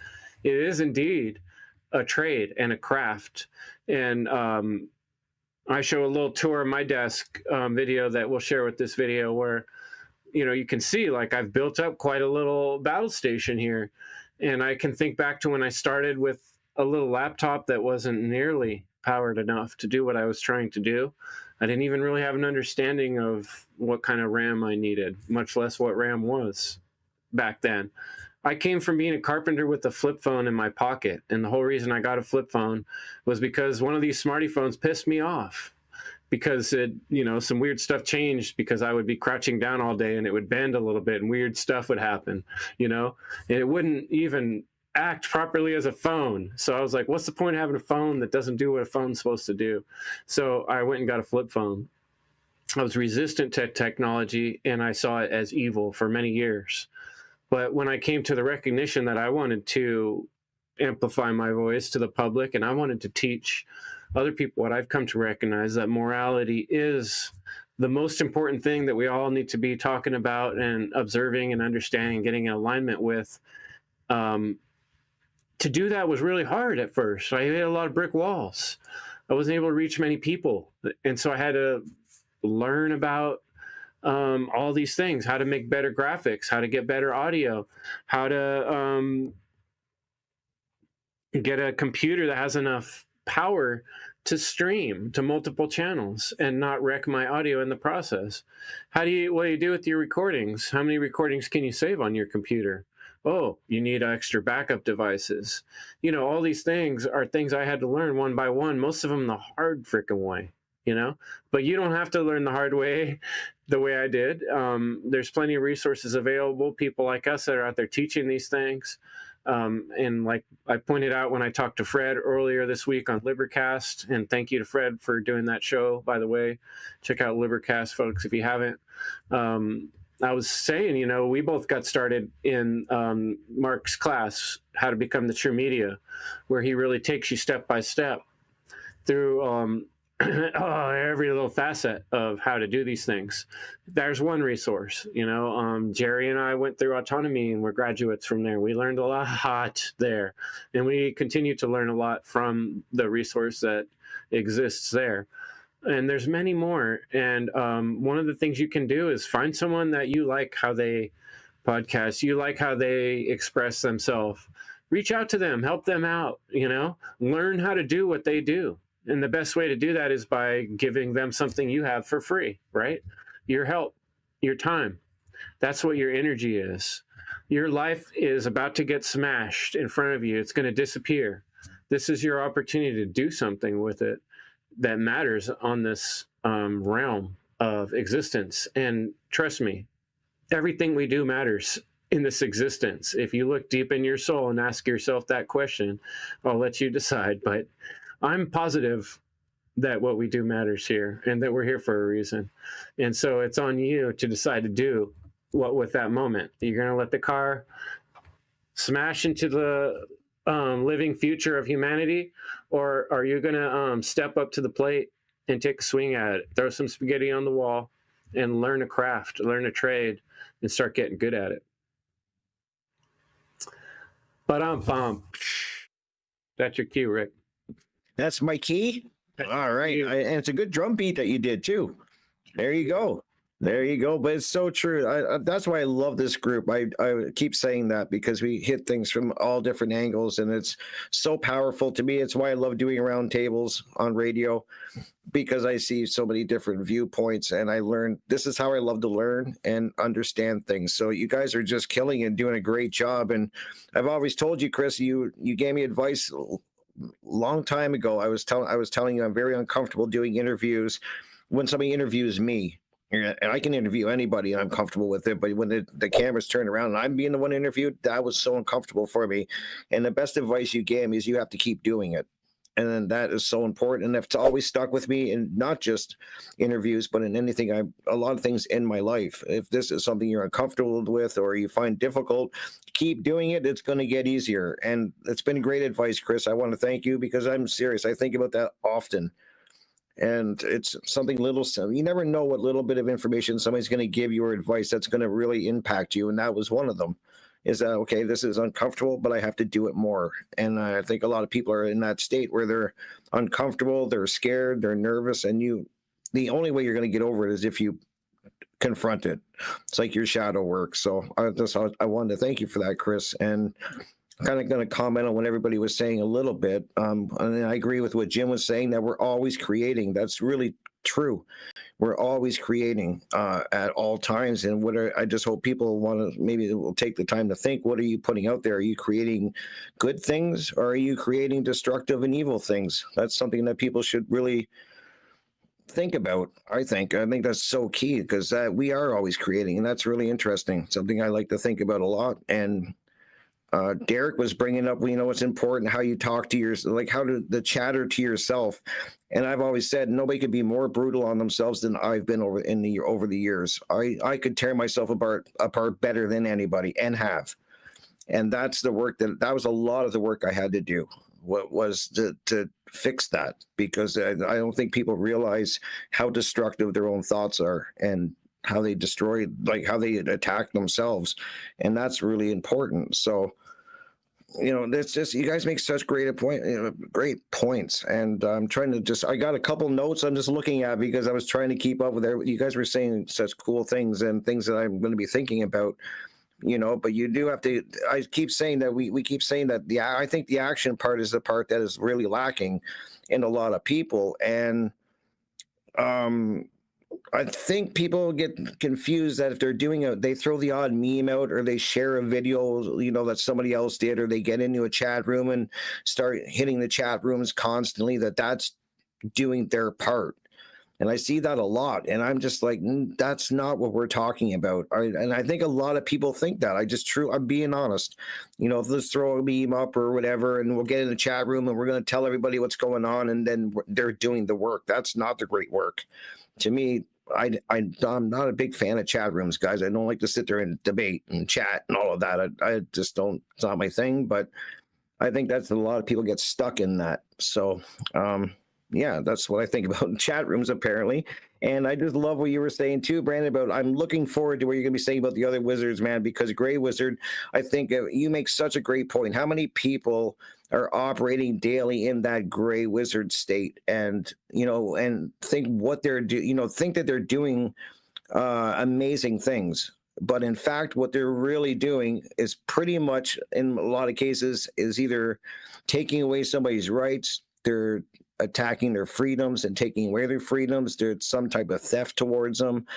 it is indeed a trade and a craft. And I show a little tour of my desk video that we'll share with this video, where you can see, like, I've built up quite a little battle station here. And I can think back to when I started with a little laptop that wasn't nearly powered enough to do what I was trying to do. I didn't even really have an understanding of what kind of RAM I needed, much less what RAM was back then. I came from being a carpenter with a flip phone in my pocket. And the whole reason I got a flip phone was because one of these smarty phones pissed me off, because some weird stuff changed, because I would be crouching down all day and it would bend a little bit and weird stuff would happen, and it wouldn't even act properly as a phone. So I was like, what's the point of having a phone that doesn't do what a phone's supposed to do? So I went and got a flip phone. I was resistant to technology and I saw it as evil for many years. But when I came to the recognition that I wanted to amplify my voice to the public, and I wanted to teach other people what I've come to recognize, that morality is the most important thing that we all need to be talking about and observing and understanding, getting in alignment with. To do that was really hard at first. I hit a lot of brick walls. I wasn't able to reach many people. And so I had to learn about all these things, how to make better graphics, how to get better audio, how to get a computer that has enough power to stream to multiple channels and not wreck my audio in the process. What do you do with your recordings? How many recordings can you save on your computer? Oh, you need extra backup devices. You know, all these things are things I had to learn one by one, most of them the hard freaking way, you know? But you don't have to learn the hard way the way I did. There's plenty of resources available, people like us that are out there teaching these things. And like I pointed out when I talked to Fred earlier this week on Libercast, and thank you to Fred for doing that show, by the way. Check out Libercast, folks, if you haven't. I was saying, you know, we both got started in Mark's class, How to Become the True Media, where he really takes you step by step through every little facet of how to do these things. There's one resource, you know. Jerry and I went through autonomy and we're graduates from there. We learned a lot there, and we continue to learn a lot from the resource that exists there. And there's many more. And one of the things you can do is find someone that you like how they podcast, you like how they express themselves. Reach out to them, help them out, you know, learn how to do what they do. And the best way to do that is by giving them something you have for free, right? Your help, your time. That's what your energy is. Your life is about to get smashed in front of you. It's going to disappear. This is your opportunity to do something with it that matters on this realm of existence. And trust me, everything we do matters in this existence. If you look deep in your soul and ask yourself that question, I'll let you decide. But I'm positive that what we do matters here and that we're here for a reason. And so it's on you to decide to do what with that moment. You're going to let the car smash into the living future of humanity, or are you going to step up to the plate and take a swing at it, throw some spaghetti on the wall and learn a craft, learn a trade, and start getting good at it? But that's your cue, Rick. That's my key. All right. And it's a good drum beat that you did too. There you go. There you go. But it's so true. That's why I love this group. I keep saying that because we hit things from all different angles, and it's so powerful to me. It's why I love doing roundtables on radio, because I see so many different viewpoints, and I learn. This is how I love to learn and understand things. So you guys are just killing and doing a great job. And I've always told you, Chris, you gave me advice long time ago. I was telling you I'm very uncomfortable doing interviews when somebody interviews me. And I can interview anybody and I'm comfortable with it. But when the cameras turn around and I'm being the one interviewed, that was so uncomfortable for me. And the best advice you gave me is you have to keep doing it. And then that is so important. And it's always stuck with me, in not just interviews, but in anything, a lot of things in my life. If this is something you're uncomfortable with or you find difficult, keep doing it. It's going to get easier. And it's been great advice, Chris. I want to thank you, because I'm serious. I think about that often. And it's something little. You never know what little bit of information somebody's going to give you or advice that's going to really impact you. And that was one of them. Is that, okay, this is uncomfortable, but I have to do it more. And I think a lot of people are in that state where they're uncomfortable, they're scared, they're nervous. And the only way you're going to get over it is if you confront it. It's like your shadow work. So I wanted to thank you for that, Chris. And kind of going to comment on what everybody was saying a little bit. And I agree with what Jim was saying, that we're always creating. That's really true. We're always creating at all times. And I just hope people will take the time to think, what are you putting out there? Are you creating good things, or are you creating destructive and evil things? That's something that people should really think about. I think that's so key, because we are always creating, and that's really interesting. Something I like to think about a lot. And Derek was bringing up, it's important how you talk to the chatter to yourself. And I've always said nobody could be more brutal on themselves than I've been over the years. I could tear myself apart better than anybody, and have. And that's the work that was a lot of the work I had to do. What was to fix that, because I don't think people realize how destructive their own thoughts are and how they destroy, like how they attack themselves. And that's really important. So, that's just, you guys make such great points. And I'm trying to I got a couple notes I'm just looking at because I was trying to keep up with you guys were saying such cool things and things that I'm going to be thinking about, but you do have to, I keep saying that we keep saying that I think the action part is the part that is really lacking in a lot of people. And, I think people get confused that if they're doing they throw the odd meme out, or they share a video, that somebody else did, or they get into a chat room and start hitting the chat rooms constantly, that's doing their part. And I see that a lot. And I'm just like, that's not what we're talking about. And I think a lot of people think that. I'm being honest. If let's throw a meme up or whatever, and we'll get in the chat room and we're going to tell everybody what's going on, and then they're doing the work. That's not the great work. To me, I'm not a big fan of chat rooms, guys. I don't like to sit there and debate and chat and all of that. I just don't, it's not my thing, but I think that's a lot of people get stuck in that. So, yeah, that's what I think about chat rooms, apparently. And I just love what you were saying too, Brandon, about I'm looking forward to what you're going to be saying about the other wizards, man, because Grey Wizard, I think you make such a great point. How many people are operating daily in that Grey Wizard state, and, and think what they're think that they're doing amazing things. But in fact, what they're really doing is pretty much, in a lot of cases, is either taking away somebody's rights, they're attacking their freedoms and taking away their freedoms. There's some type of theft towards them,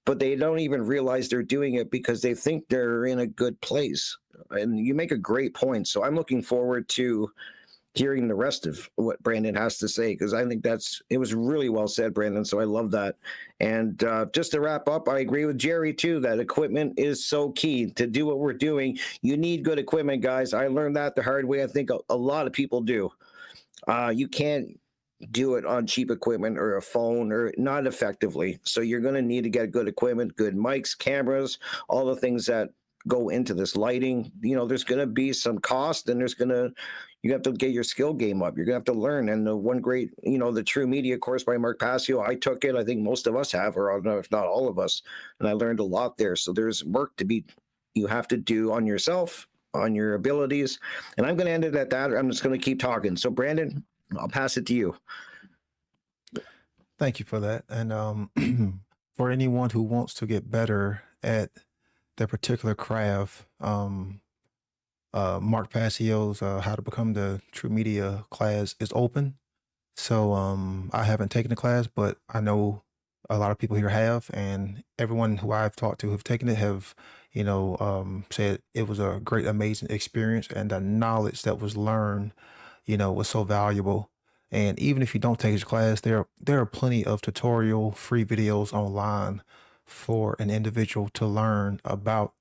but they don't even realize they're doing it because they think they're in a good place. And you make a great point. So I'm looking forward to hearing the rest of what Brandon has to say, because I think it was really well said, Brandon. So I love that. And just to wrap up, I agree with Jerry too, that equipment is so key to do what we're doing. You need good equipment, guys. I learned that the hard way. I think a lot of people do. You can't do it on cheap equipment or a phone, or not effectively. So you're going to need to get good equipment, good mics, cameras, all the things that go into this lighting. There's going to be some cost, and you have to get your skill game up. You're going to have to learn. And the one great, the True Media course by Mark Passio, I took it. I think most of us have, or if not all of us. And I learned a lot there. So there's work you have to do on yourself, on your abilities. And I'm going to end it at that. I'm just going to keep talking. So Brandon, I'll pass it to you. Thank you for that. And for anyone who wants to get better at their particular craft, Mark Passio's How to Become the True Media class is open. So I haven't taken the class, but I know a lot of people here have, and everyone who I've talked to who've taken it have, said it was a great, amazing experience, and the knowledge that was learned, was so valuable. And even if you don't take his class, there are plenty of tutorial free videos online for an individual to learn about,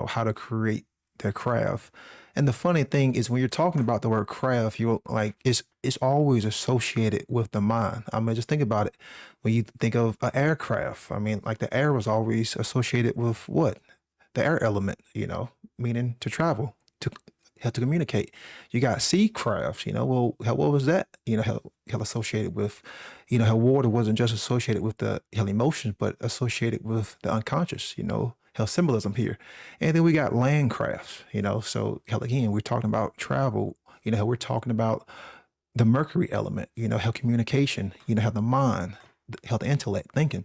how to create their craft. And the funny thing is, when you're talking about the word craft, you're like, it's always associated with the mind. I mean, just think about it. When you think of an aircraft, I mean, like the air was always associated with what? The air element, meaning to travel, to have to communicate. You got sea crafts, well, what was that? How associated with, how water wasn't just associated with the emotions, but associated with the unconscious, how symbolism here. And then we got land crafts, so again, we're talking about travel, we're talking about the Mercury element, how communication, how the mind, how the intellect, thinking.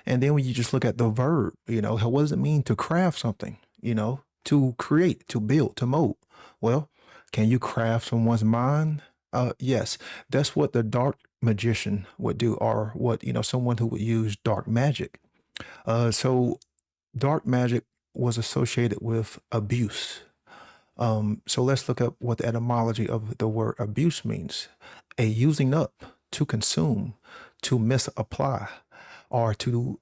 And then when you just look at the verb, how, what does it mean to craft something, to create, to build, to mold? Well, can you craft someone's mind? Yes, that's what the dark magician would do, or what, someone who would use dark magic. So dark magic was associated with abuse. So let's look up what the etymology of the word abuse means. A using up, to consume, to misapply, or to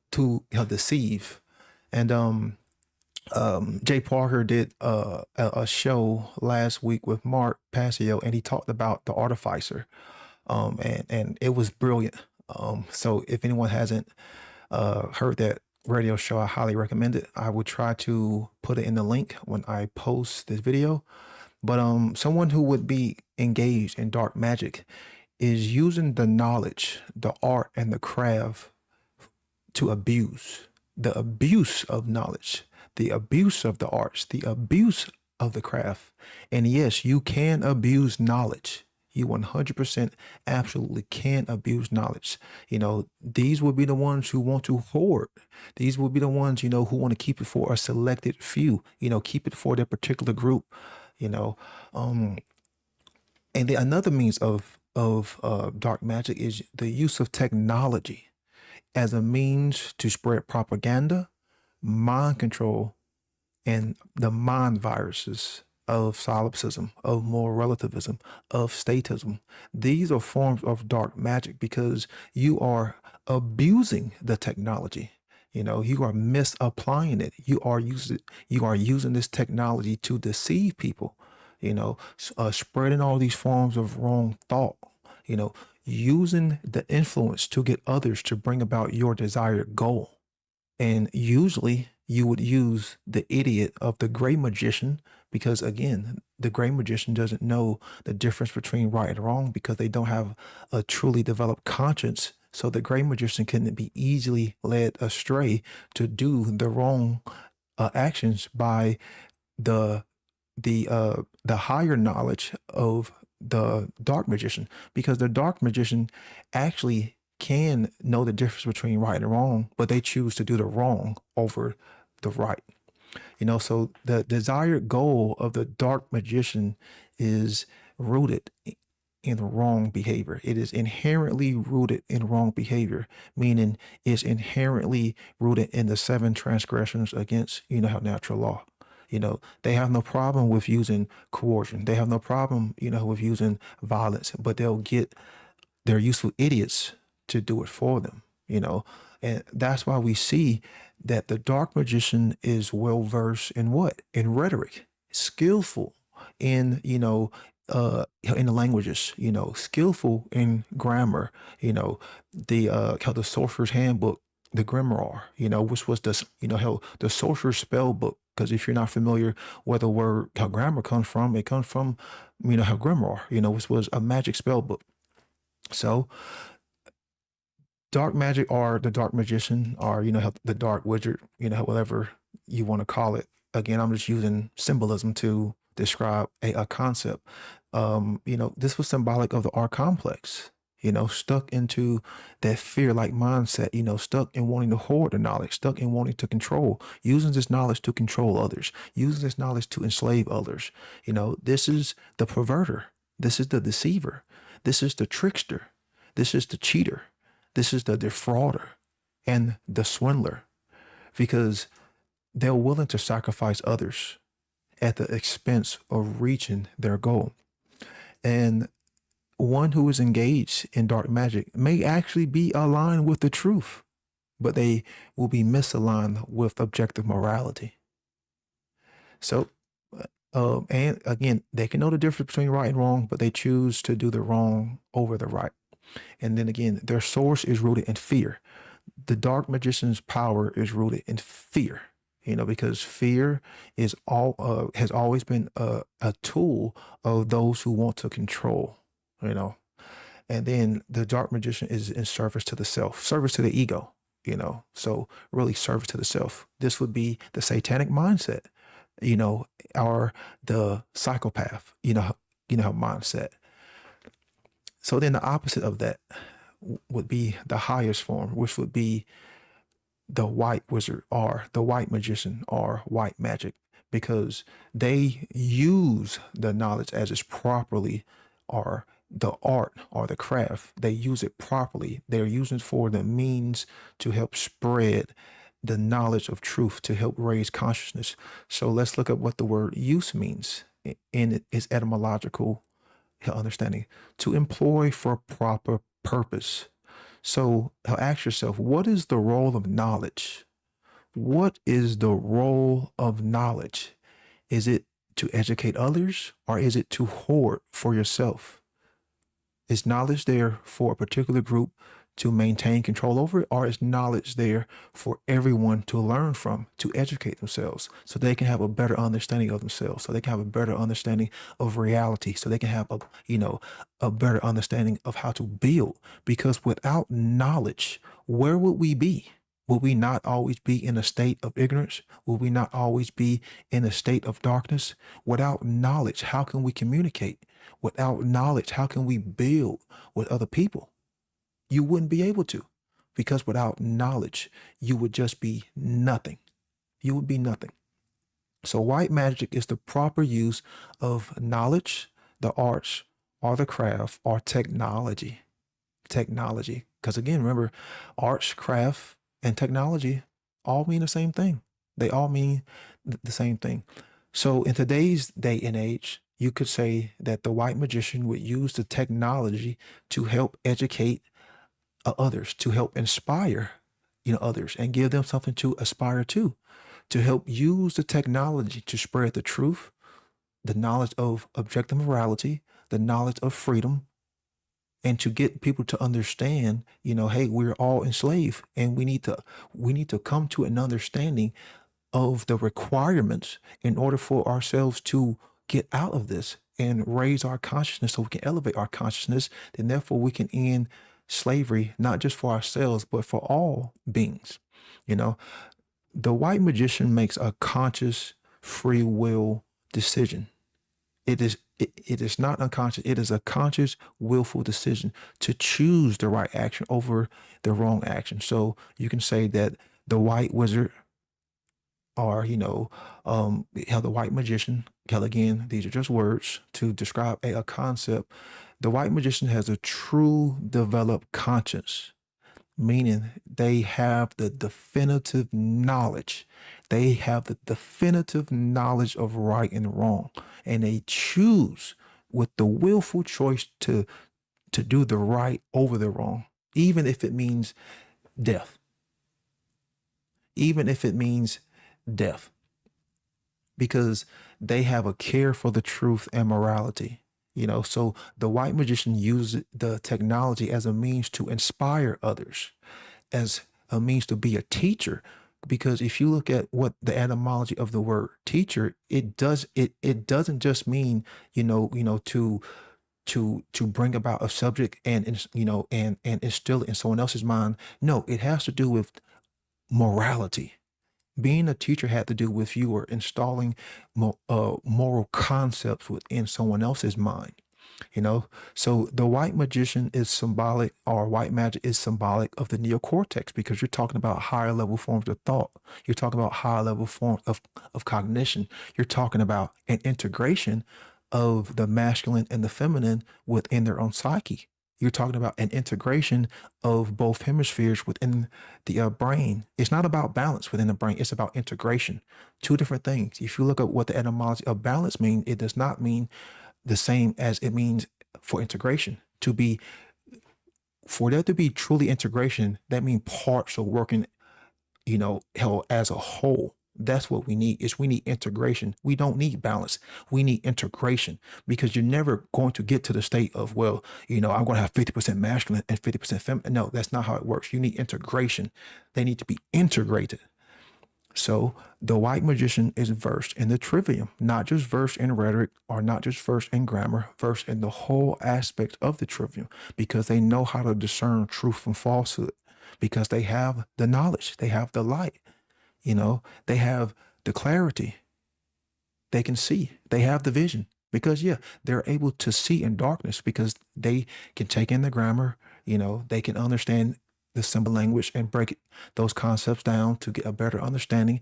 deceive. And Jay Parker did a show last week with Mark Passio, and he talked about the artificer, and it was brilliant. So if anyone hasn't heard that radio show. I highly recommend it. I will try to put it in the link when I post this video. But someone who would be engaged in dark magic is using the knowledge, the art, and the craft to abuse. The abuse of knowledge, the abuse of the arts, the abuse of the craft. And yes, you can abuse knowledge. You 100% absolutely can abuse knowledge. You know, these will be the ones who want to hoard. These will be the ones, you know, who want to keep it for a selected few, you know, keep it for their particular group, you know. And then another means of dark magic is the use of technology as a means to spread propaganda, mind control, and the mind viruses of solipsism, of moral relativism, of statism. These are forms of dark magic because you are abusing the technology. You know, you are misapplying it. You are using this technology to deceive people, you know, spreading all these forms of wrong thought, you know, using the influence to get others to bring about your desired goal. And usually you would use the idiot of the gray magician because, again, the gray magician doesn't know the difference between right and wrong because they don't have a truly developed conscience. So the gray magician can be easily led astray to do the wrong actions by the higher knowledge of the dark magician, because the dark magician actually can know the difference between right and wrong, but they choose to do the wrong over the right. You know, so the desired goal of the dark magician is rooted in wrong behavior. It is inherently rooted in wrong behavior, meaning it's inherently rooted in the 7 transgressions against, you know, natural law. You know, they have no problem with using coercion. They have no problem, you know, with using violence, but they'll get their useful idiots to do it for them, you know. And that's why we see that the dark magician is well versed in what? In rhetoric, skillful in, you know, in the languages, you know, skillful in grammar, you know, the Sorcerer's Handbook, the Grimoire, you know, which was the, you know, how the Sorcerer's Spell Book. Because if you're not familiar where the word, how grammar comes from, it comes from, you know, how Grimoire, you know, which was a magic spell book. So dark magic, or the dark magician, or, you know, the dark wizard, you know, whatever you want to call it. Again, I'm just using symbolism to describe a concept. You know, this was symbolic of the art complex, you know, stuck into that fear-like mindset, you know, stuck in wanting to hoard the knowledge, stuck in wanting to control, using this knowledge to control others, using this knowledge to enslave others. You know, this is the perverter. This is the deceiver. This is the trickster. This is the cheater. This is the defrauder and the swindler, because they're willing to sacrifice others at the expense of reaching their goal. And one who is engaged in dark magic may actually be aligned with the truth, but they will be misaligned with objective morality. So, and again, they can know the difference between right and wrong, but they choose to do the wrong over the right. And then again, their source is rooted in fear. The dark magician's power is rooted in fear, you know, because fear is has always been a tool of those who want to control, you know. And then the dark magician is in service to the self, service to the ego, you know. So really service to the self. This would be the satanic mindset, you know, or the psychopath, you know, mindset. So then the opposite of that would be the highest form, which would be the white wizard or the white magician or white magic, because they use the knowledge as it's properly, or the art or the craft, they use it properly. They're using it for the means to help spread the knowledge of truth, to help raise consciousness. So let's look at what the word use means in its etymological understanding: to employ for proper purpose. So ask yourself, what is the role of knowledge? What is the role of knowledge? Is it to educate others, or is it to hoard for yourself? Is knowledge there for a particular group to maintain control over it, or is knowledge there for everyone to learn from, to educate themselves so they can have a better understanding of themselves, so they can have a better understanding of reality, so they can have a better understanding of how to build? Because without knowledge, where would we be? Will we not always be in a state of ignorance? Will we not always be in a state of darkness? Without knowledge, how can we communicate? Without knowledge, how can we build with other people? You wouldn't be able to, because without knowledge, you would just be nothing. You would be nothing. So white magic is the proper use of knowledge, the arts, or the craft, or technology. Technology. Because again, remember, arts, craft, and technology all mean the same thing. They all mean the same thing. So in today's day and age, you could say that the white magician would use the technology to help educate others, to help inspire others and give them something to aspire to help use the technology to spread the truth, the knowledge of objective morality, the knowledge of freedom, and to get people to understand, hey, we're all enslaved, and we need to come to an understanding of the requirements in order for ourselves to get out of this and raise our consciousness so we can elevate our consciousness. Then therefore we can end slavery, not just for ourselves, but for all beings. The white magician makes a conscious free will decision. It is not unconscious. It is a conscious, willful decision to choose the right action over the wrong action. So you can say that the white wizard, or how the white magician, again, these are just words to describe a concept. The white magician has a true developed conscience, meaning they have the definitive knowledge. They have the definitive knowledge of right and wrong, and they choose with the willful choice to do the right over the wrong, even if it means death. Even if it means death, because they have a care for the truth and morality. So the white magician uses the technology as a means to inspire others, as a means to be a teacher. Because if you look at what the etymology of the word teacher, it doesn't just mean, to bring about a subject and instill it in someone else's mind. No, it has to do with morality. Being a teacher had to do with you were installing moral concepts within someone else's mind, So the white magician is symbolic, or white magic is symbolic of the neocortex, because you're talking about higher level forms of thought. You're talking about higher level forms of cognition. You're talking about an integration of the masculine and the feminine within their own psyche. You're talking about an integration of both hemispheres within the brain. It's not about balance within the brain. It's about integration. Two different things. If you look at what the etymology of balance means, it does not mean the same as it means for integration. For there to be truly integration, that means parts are working, as a whole. That's what we need. We need integration. We don't need balance. We need integration, because you're never going to get to the state of, I'm going to have 50% masculine and 50% feminine. No, that's not how it works. You need integration. They need to be integrated. So the white magician is versed in the trivium, not just versed in rhetoric, or not just versed in grammar, versed in the whole aspect of the trivium, because they know how to discern truth from falsehood, because they have the knowledge, they have the light. They have the clarity. They can see. They have the vision, because they're able to see in darkness, because they can take in the grammar. They can understand the symbol language and break those concepts down to get a better understanding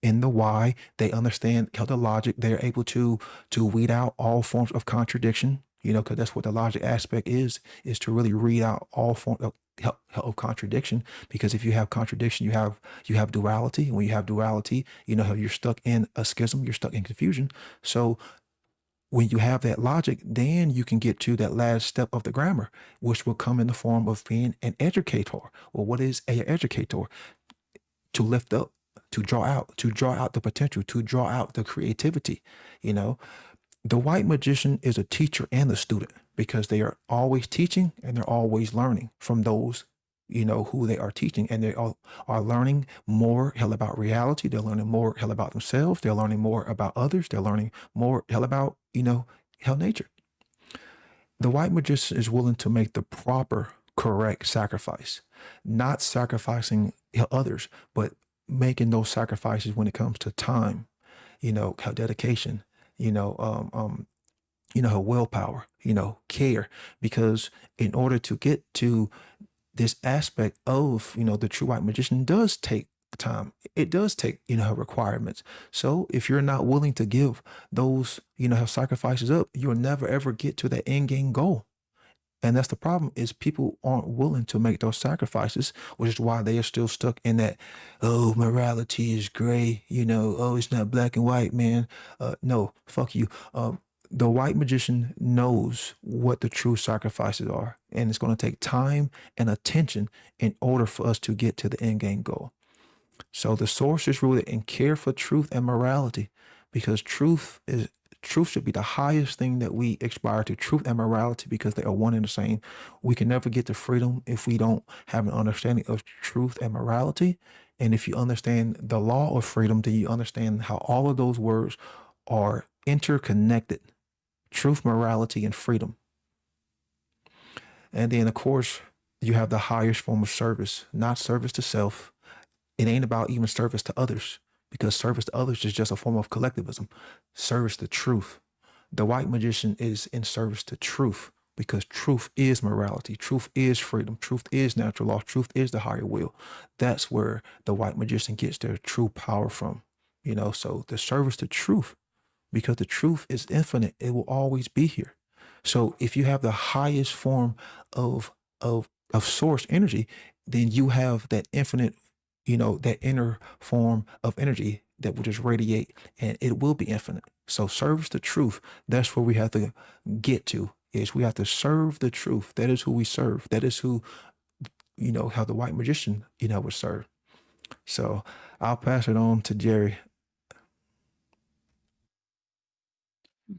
in the why. They understand the logic. They're able to weed out all forms of contradiction, because that's what the logic aspect is to really read out all forms of contradiction. Because if you have contradiction, you have duality. And when you have duality, you're stuck in a schism, you're stuck in confusion. So when you have that logic, then you can get to that last step of the grammar, which will come in the form of being an educator. Well, what is an educator? To lift up, to draw out the potential, to draw out the creativity. The white magician is a teacher and a student, because they are always teaching and they're always learning from those who they are teaching, and they all are learning more hell about reality. They're learning more hell about themselves. They're learning more about others. They're learning more hell about, hell nature. The white magician is willing to make the proper, correct sacrifice, not sacrificing others, but making those sacrifices when it comes to time, her dedication, her willpower, care, because in order to get to this aspect of, the true white magician does take time. It does take, her requirements. So if you're not willing to give those, her sacrifices up, you'll never ever get to that end game goal. And that's the problem, is people aren't willing to make those sacrifices, which is why they are still stuck in that, oh, morality is gray, oh, it's not black and white, man. No, fuck you. The white magician knows what the true sacrifices are, and it's going to take time and attention in order for us to get to the end game goal. So the source is rooted in care for truth and morality, because truth should be the highest thing that we aspire to, truth and morality, because they are one and the same. We can never get to freedom if we don't have an understanding of truth and morality. And if you understand the law of freedom, then you understand how all of those words are interconnected: truth, morality, and freedom. And then, of course, you have the highest form of service, not service to self. It ain't about even service to others, because service to others is just a form of collectivism. Service to truth. The white magician is in service to truth, because truth is morality. Truth is freedom. Truth is natural law. Truth is the higher will. That's where the white magician gets their true power from. So the service to truth, because the truth is infinite. It will always be here. So if you have the highest form of source energy, then you have that infinite, that inner form of energy that will just radiate, and it will be infinite. So service to truth, that's where we have to get to, is we have to serve the truth. That is who we serve. That is who, how the white magician, would serve. So I'll pass it on to Jerry.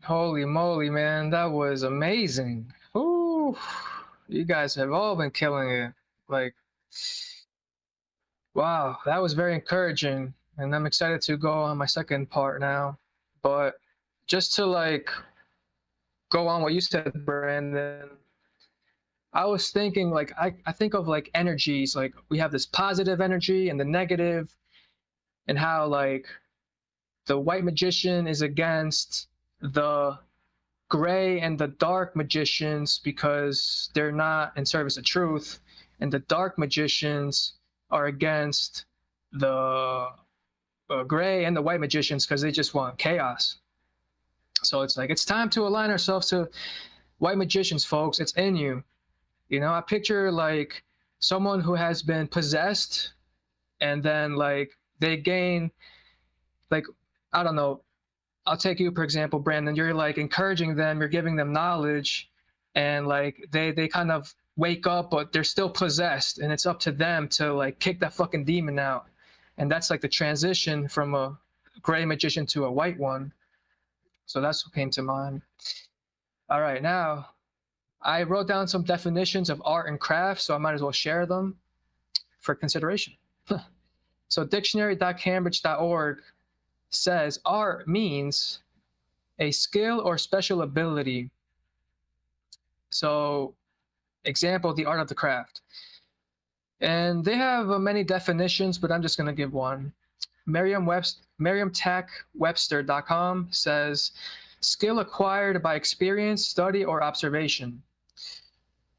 Holy moly, man, that was amazing. Ooh, you guys have all been killing it. Like, wow, that was very encouraging, and I'm excited to go on my second part now. But just to go on what you said, Brandon, I was thinking, I think of energies, we have this positive energy and the negative, and how the white magician is against the gray and the dark magicians because they're not in service of truth, and the dark magicians are against the gray and the white magicians because they just want chaos. So it's time to align ourselves to white magicians, folks. It's in you. I picture someone who has been possessed, and then they gain, I don't know, I'll take you, for example, Brandon. You're encouraging them, you're giving them knowledge, and they kind of wake up, but they're still possessed, and it's up to them to kick that fucking demon out. And that's the transition from a gray magician to a white one. So that's what came to mind. All right, now I wrote down some definitions of art and craft, so I might as well share them for consideration. So dictionary.cambridge.org says art means a skill or special ability. So example, the art of the craft. And they have many definitions, but I'm just going to give one. Merriam-Webster.com says skill acquired by experience, study, or observation.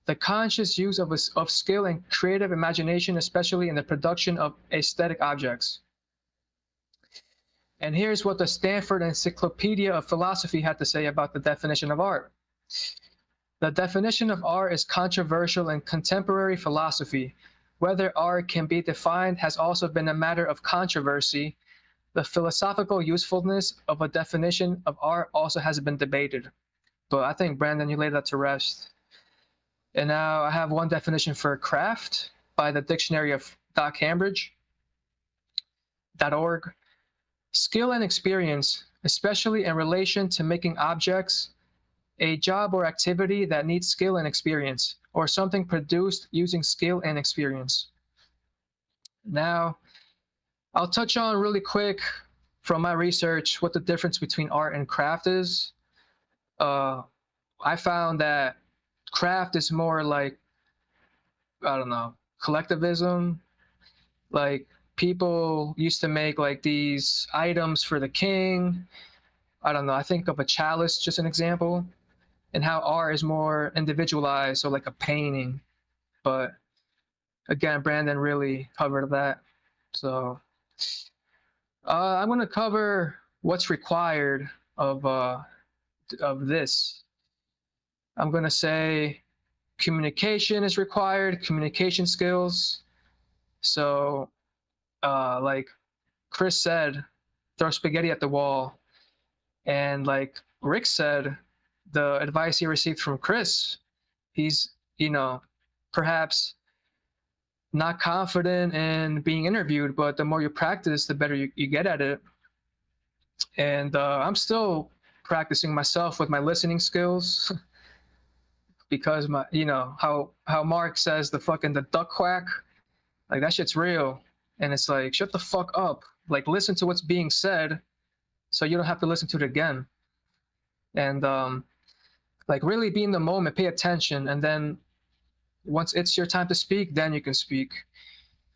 The conscious use of skill and creative imagination, especially in the production of aesthetic objects. And here's what the Stanford Encyclopedia of Philosophy had to say about the definition of art. The definition of art is controversial in contemporary philosophy. Whether art can be defined has also been a matter of controversy. The philosophical usefulness of a definition of art also has been debated. But I think, Brandon, you laid that to rest. And now I have one definition for craft by the dictionary of .cambridge.org. Skill and experience, especially in relation to making objects, a job or activity that needs skill and experience, or something produced using skill and experience. Now, I'll touch on really quick from my research what the difference between art and craft is. I found that craft is more like, I don't know, collectivism. Like people used to make like these items for the king. I don't know, I think of a chalice, just an example, and how art is more individualized, so like a painting. But again, Brandon really covered that. So I'm going to cover what's required of this. I'm going to say communication is required, communication skills. So like Chris said, throw spaghetti at the wall. And like Rick said, the advice he received from Chris, he's, you know, perhaps not confident in being interviewed, but the more you practice, the better you get at it. And I'm still practicing myself with my listening skills because my, you know, how Mark says the duck quack, like that shit's real. And it's like, shut the fuck up. Like listen to what's being said so you don't have to listen to it again. And like really be in the moment, pay attention. And then once it's your time to speak, then you can speak.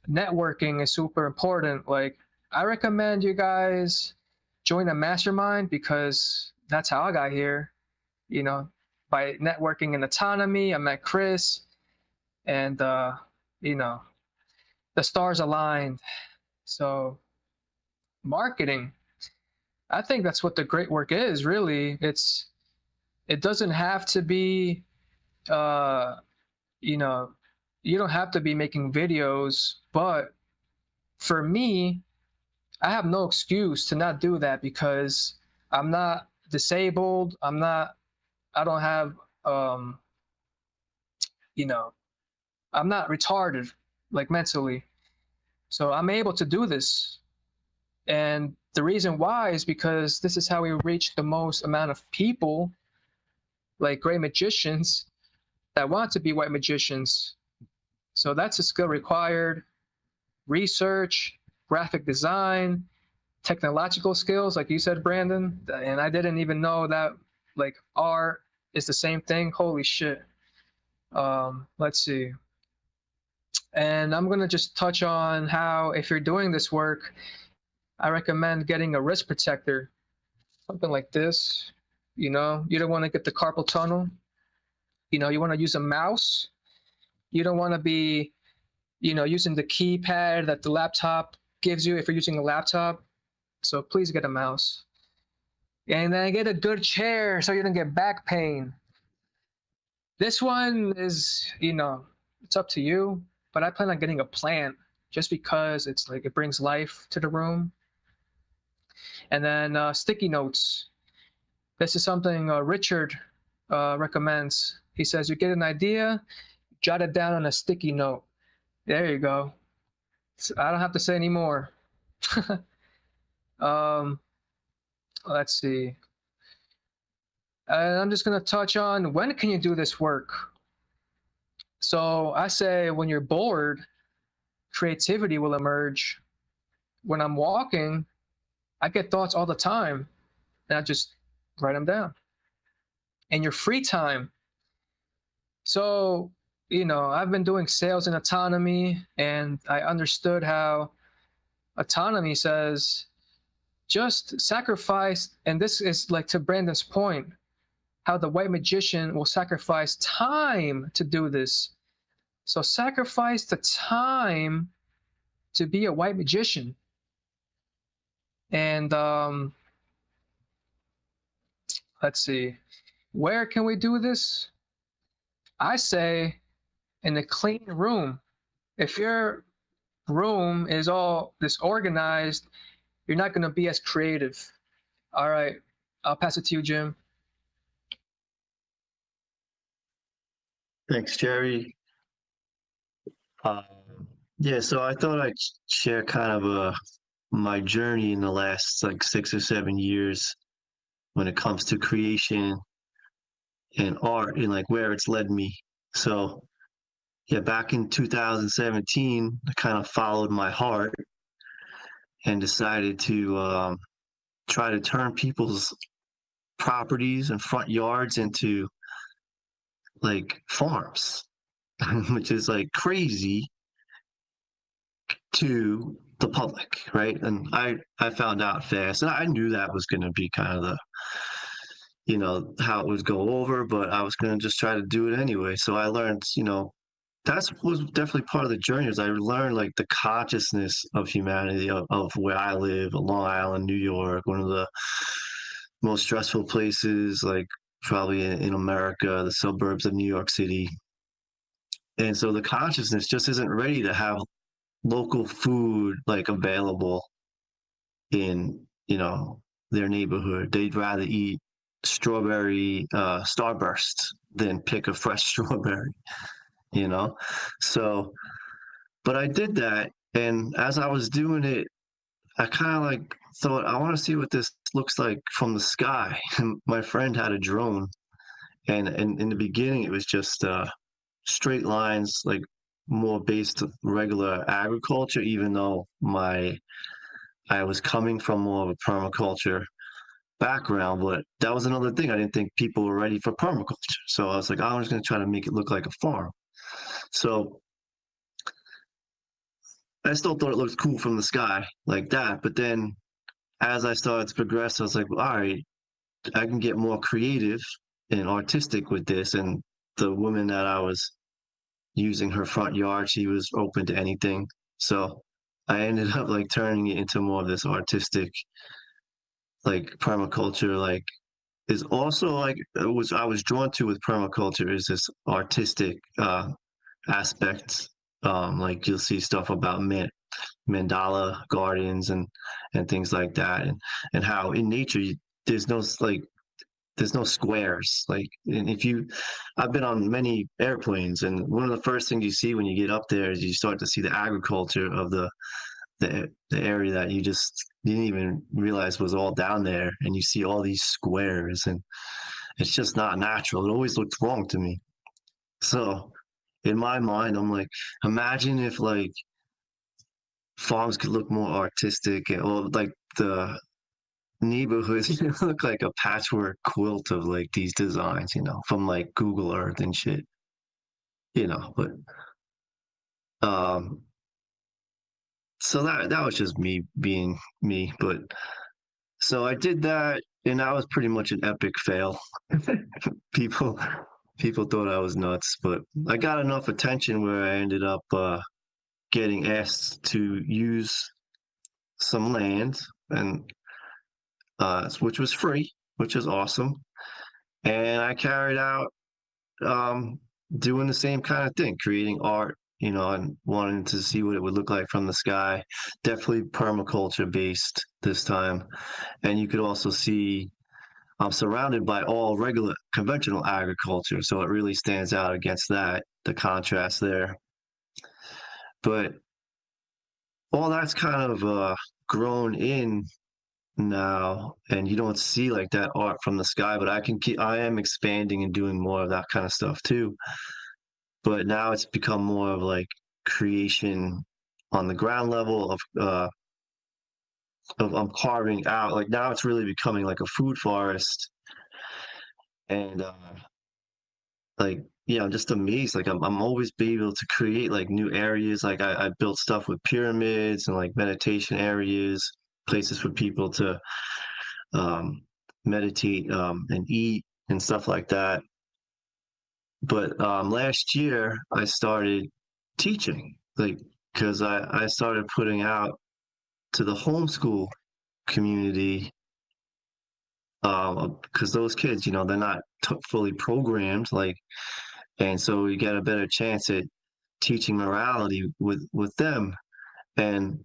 Networking is super important. Like I recommend you guys join a mastermind because that's how I got here. You know, by networking in autonomy, I met Chris, and you know, the stars aligned. So marketing, I think that's what the great work is, really. It doesn't have to be you know, you don't have to be making videos, but for me, I have no excuse to not do that because I'm not disabled. I don't have, you know, I'm not retarded, like mentally. So I'm able to do this. And the reason why is because this is how we reach the most amount of people, like great magicians, that want to be white magicians. So that's a skill required. Research, graphic design, technological skills, like you said, Brandon. And I didn't even know that like art is the same thing. Holy shit. Let's see. And I'm gonna just touch on how, if you're doing this work, I recommend getting a wrist protector, something like this. You know, you don't want to get the carpal tunnel. You know, you want to use a mouse. You don't want to be, you know, using the keypad that the laptop gives you if you're using a laptop. So please get a mouse. And then get a good chair so you don't get back pain. This one is, you know, it's up to you, but I plan on getting a plant just because it's like it brings life to the room. And then sticky notes. This is something Richard recommends. He says you get an idea, jot it down on a sticky note. There you go. I don't have to say any more. Let's see. And I'm just gonna touch on when can you do this work? So I say when you're bored, creativity will emerge. When I'm walking, I get thoughts all the time, and I just write them down. And your free time. So, you know, I've been doing sales in autonomy, and I understood how autonomy says just sacrifice, and this is like to Brandon's point, how the white magician will sacrifice time to do this. So sacrifice the time to be a white magician. And let's see, where can we do this? I say in a clean room. If your room is all disorganized, you're not going to be as creative. All right, I'll pass it to you, Jim. Thanks, Jerry. Yeah, so I thought I'd share kind of my journey in the last like 6 or 7 years when it comes to creation and art and like where it's led me. So yeah, back in 2017, I kind of followed my heart and decided to try to turn people's properties and front yards into like farms, which is like crazy to the public, right? And I found out fast, and I knew that was going to be kind of the, you know, how it would go over, but I was going to just try to do it anyway. So I learned, you know, that was definitely part of the journey. Is I learned like the consciousness of humanity of where I live, Long Island, New York, one of the most stressful places, like probably in America, the suburbs of New York City. And so the consciousness just isn't ready to have local food like available in, you know, their neighborhood. They'd rather eat strawberry Starburst than pick a fresh strawberry, you know? So, but I did that. And as I was doing it, I kind of like thought, I want to see what this looks like from the sky. And my friend had a drone. And in the beginning, it was just straight lines, like more based on regular agriculture, even though I was coming from more of a permaculture background. But that was another thing. I didn't think people were ready for permaculture. So I was like, I'm just going to try to make it look like a farm. So I still thought it looked cool from the sky like that. But then as I started to progress, I was like, well, all right, I can get more creative and artistic with this. And the woman that I was using, her front yard, she was open to anything. So I ended up like turning it into more of this artistic, like permaculture, like is also like I was drawn to with permaculture is this artistic aspect. Like you'll see stuff about mandala gardens and things like that, and how in nature there's no like there's no squares. Like, and if you, I've been on many airplanes, and one of the first things you see when you get up there is you start to see the agriculture of the area that you didn't even realize was all down there, and you see all these squares, and it's just not natural. It always looked wrong to me. So in my mind, I'm like, imagine if like farms could look more artistic, or like the neighborhoods look like a patchwork quilt of like these designs, you know, from like Google Earth and shit, you know. But so that was just me being me. But so I did that, and that was pretty much an epic fail. people thought I was nuts, but I got enough attention where I ended up getting asked to use some land, and which was free, which is awesome. And I carried out doing the same kind of thing, creating art, you know, and wanting to see what it would look like from the sky. Definitely permaculture based this time. And you could also see I'm surrounded by all regular conventional agriculture, so it really stands out against that, the contrast there. But all that's kind of grown in now, and you don't see like that art from the sky, but I am expanding and doing more of that kind of stuff too. But now it's become more of like creation on the ground level of I'm carving out, like now it's really becoming like a food forest. And like, yeah, I'm just amazed. Like I'm always be able to create like new areas. Like I built stuff with pyramids and like meditation areas, places for people to meditate and eat and stuff like that. But last year I started teaching, like, because I started putting out to the homeschool community, because those kids, you know, they're not fully programmed, like, and so you get a better chance at teaching morality with them. And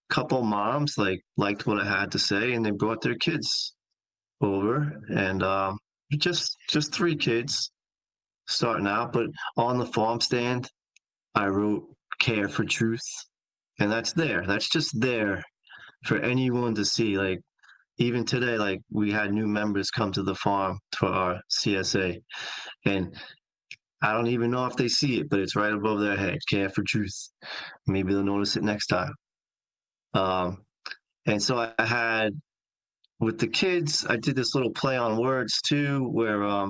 a couple moms liked what I had to say, and they brought their kids over, and just 3 kids starting out. But on the farm stand, I wrote "Care for Truth," and that's just there for anyone to see. Like, even today, like we had new members come to the farm for our CSA, and I don't even know if they see it, but it's right above their head. Care for truth. Maybe they'll notice it next time. And so I had with the kids, I did this little play on words too, where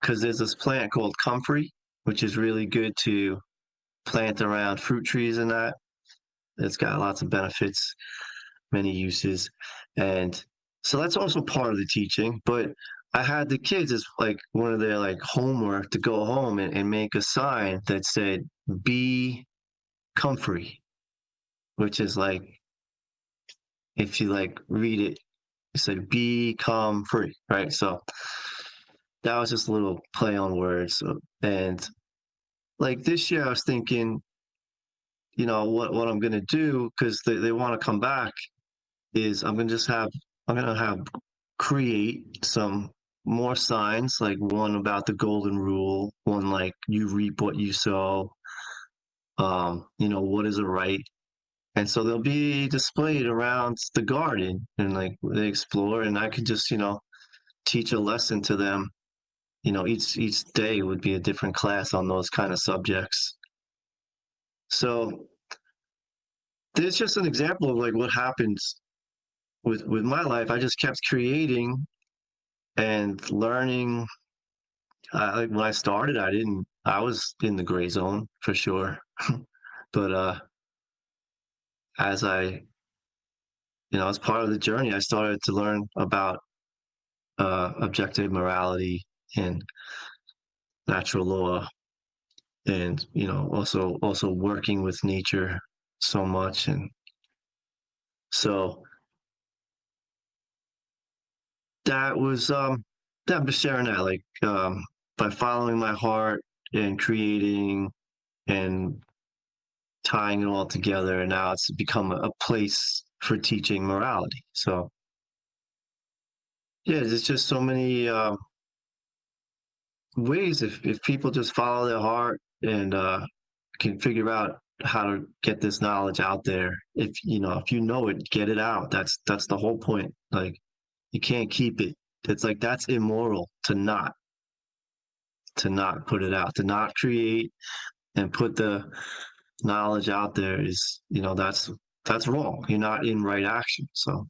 because there's this plant called comfrey, which is really good to plant around fruit trees and that. It's got lots of benefits, many uses. And so that's also part of the teaching. But I had the kids as like one of their like homework to go home and make a sign that said, be comfrey, which is like, if you like read it, it said, become free, right? So that was just a little play on words. And like this year, I was thinking, you know, what I'm going to do, because they want to come back, is I'm going to have create some more signs, like one about the golden rule, one like you reap what you sow, you know, what is a right. And so they'll be displayed around the garden and like they explore, and I could just, you know, teach a lesson to them. You know, each day would be a different class on those kind of subjects. So there's just an example of like what happens with my life. I just kept creating and learning. Like when I started, I was in the gray zone for sure. But as I, you know, as part of the journey, I started to learn about objective morality and natural law, and you know, also working with nature so much. And so that was that I'm just sharing that, like by following my heart and creating and tying it all together, and now it's become a place for teaching morality. So yeah, there's just so many ways if people just follow their heart and can figure out how to get this knowledge out there. If you know it, get it out. That's the whole point. Like, you can't keep it. It's like, that's immoral to not put it out, to not create and put the knowledge out there. Is, you know, that's wrong. You're not in right action. So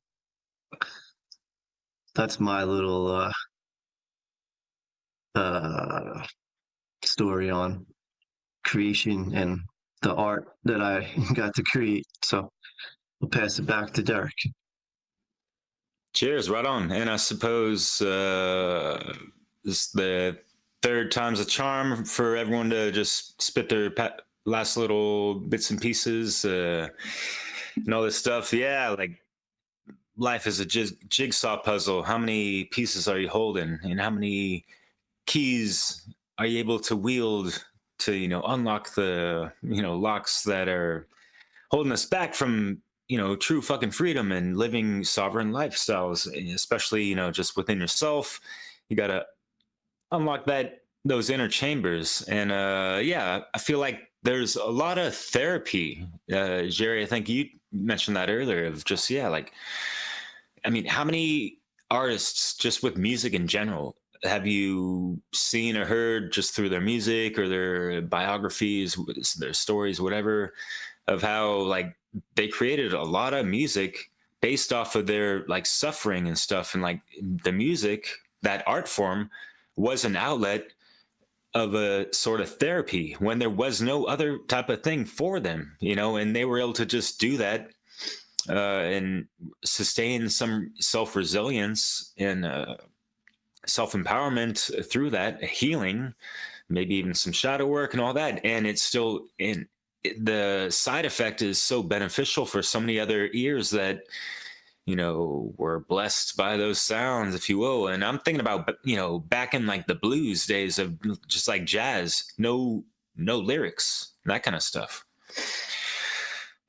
that's my little story on creation and the art that I got to create. So I'll pass it back to Derek. Cheers, right on. And I suppose this the third time's a charm for everyone to just spit their last little bits and pieces and all this stuff. Yeah, like life is a jigsaw puzzle. How many pieces are you holding, and how many keys are you able to wield to, you know, unlock the, you know, locks that are holding us back from, you know, true fucking freedom and living sovereign lifestyles, especially, you know, just within yourself. You got to unlock those inner chambers. And yeah, I feel like there's a lot of therapy. Jerry, I think you mentioned that earlier, of just, yeah, like, I mean, how many artists just with music in general have you seen or heard just through their music or their biographies, their stories, whatever, of how like they created a lot of music based off of their like suffering and stuff, and like the music, that art form, was an outlet of a sort of therapy when there was no other type of thing for them, you know, and they were able to just do that and sustain some self-resilience and self-empowerment through that, healing, maybe even some shadow work and all that. And it's still in the side effect is so beneficial for so many other ears that, you know, were blessed by those sounds, if you will. And I'm thinking about, you know, back in like the blues days of just like jazz, no lyrics, that kind of stuff.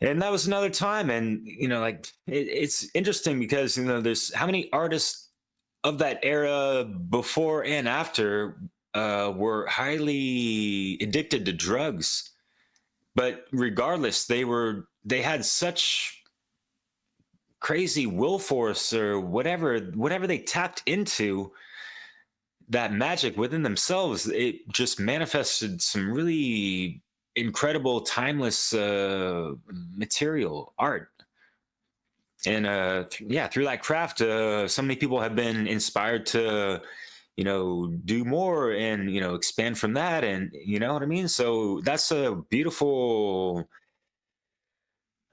And that was another time. And, you know, like it's interesting because, you know, there's how many artists of that era before and after were highly addicted to drugs, but regardless, they had such crazy will force or whatever they tapped into, that magic within themselves, it just manifested some really incredible, timeless material art. And yeah, through that craft, so many people have been inspired to, you know, do more and, you know, expand from that. And you know what I mean? So that's a beautiful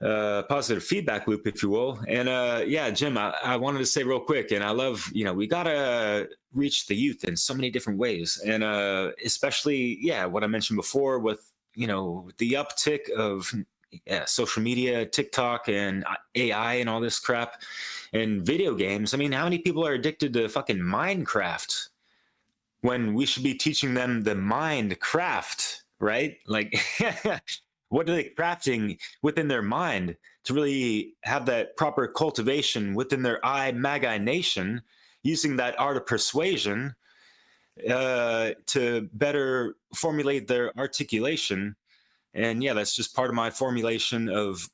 positive feedback loop, if you will. And yeah, Jim, I wanted to say real quick, and I love, you know, we gotta reach the youth in so many different ways, and especially, yeah, what I mentioned before with, you know, the uptick of social media, TikTok, and AI, and all this crap, and video games. I mean, how many people are addicted to fucking Minecraft when we should be teaching them the mind craft, right? Like, what are they crafting within their mind to really have that proper cultivation within their Magi Nation, using that art of persuasion to better formulate their articulation. And yeah, that's just part of my formulation of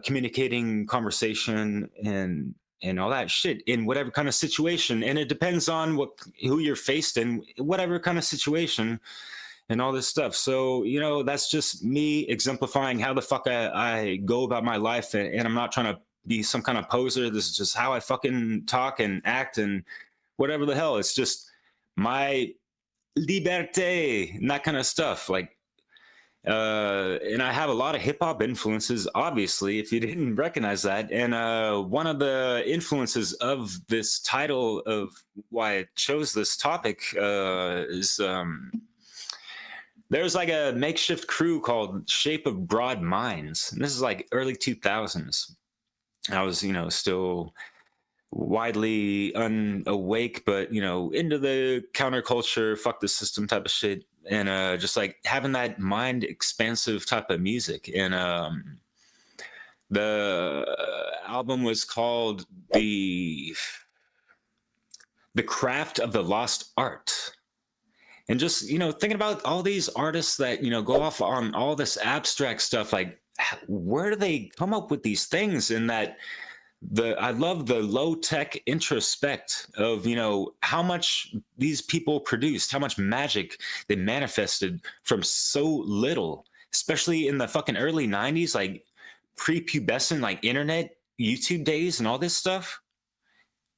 communicating, conversation, and all that shit in whatever kind of situation. And it depends on who you're faced in, whatever kind of situation, and all this stuff. So, you know, that's just me exemplifying how the fuck I go about my life. And I'm not trying to be some kind of poser. This is just how I fucking talk and act and whatever the hell. It's just my liberté and that kind of stuff. Like, and I have a lot of hip hop influences, obviously, if you didn't recognize that. And one of the influences of this title of why I chose this topic is there's like a makeshift crew called Shape of Broad Minds. And this is like early 2000s. I was, you know, still widely unawake, but, you know, into the counterculture, fuck the system type of shit. And just like having that mind expansive type of music. And the album was called The Craft of the Lost Art. And just, you know, thinking about all these artists that, you know, go off on all this abstract stuff, like, where do they come up with these things? And that I love the low tech introspect of, you know, how much these people produced, how much magic they manifested from so little, especially in the fucking early 90s, like prepubescent, like internet, YouTube days and all this stuff.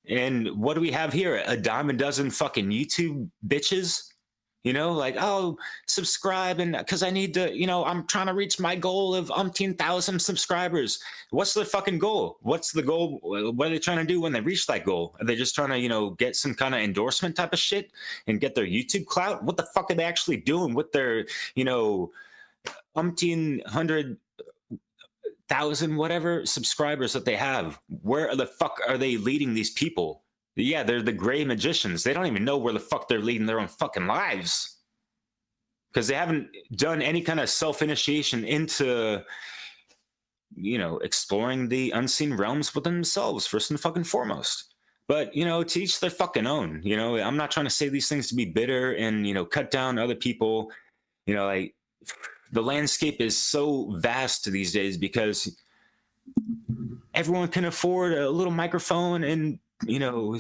And what do we have here? A dime a dozen fucking YouTube bitches. You know, like, oh, subscribe, and because I need to, you know, I'm trying to reach my goal of 10,000 subscribers. What's their fucking goal? What's the goal? What are they trying to do when they reach that goal? Are they just trying to, you know, get some kind of endorsement type of shit and get their YouTube clout? What the fuck are they actually doing with their, you know, 100,000 whatever subscribers that they have? Where the fuck are they leading these people? Yeah, they're the gray magicians. They don't even know where the fuck they're leading their own fucking lives, because they haven't done any kind of self-initiation into, you know, exploring the unseen realms within themselves, first and fucking foremost. But, you know, to each their fucking own. You know, I'm not trying to say these things to be bitter and, you know, cut down other people. You know, like, the landscape is so vast these days because everyone can afford a little microphone and, you know,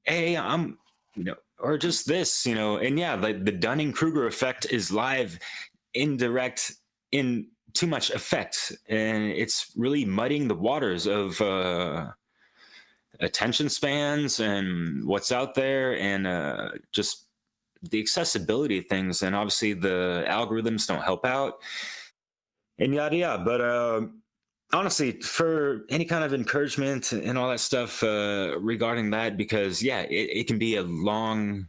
hey, I'm, you know, or just this, you know. And yeah, like the Dunning-Kruger effect is live, indirect, in too much effect, and it's really muddying the waters of attention spans and what's out there, and just the accessibility of things. And obviously the algorithms don't help out, and yada yada. But honestly, for any kind of encouragement and all that stuff regarding that, because yeah, it can be a long,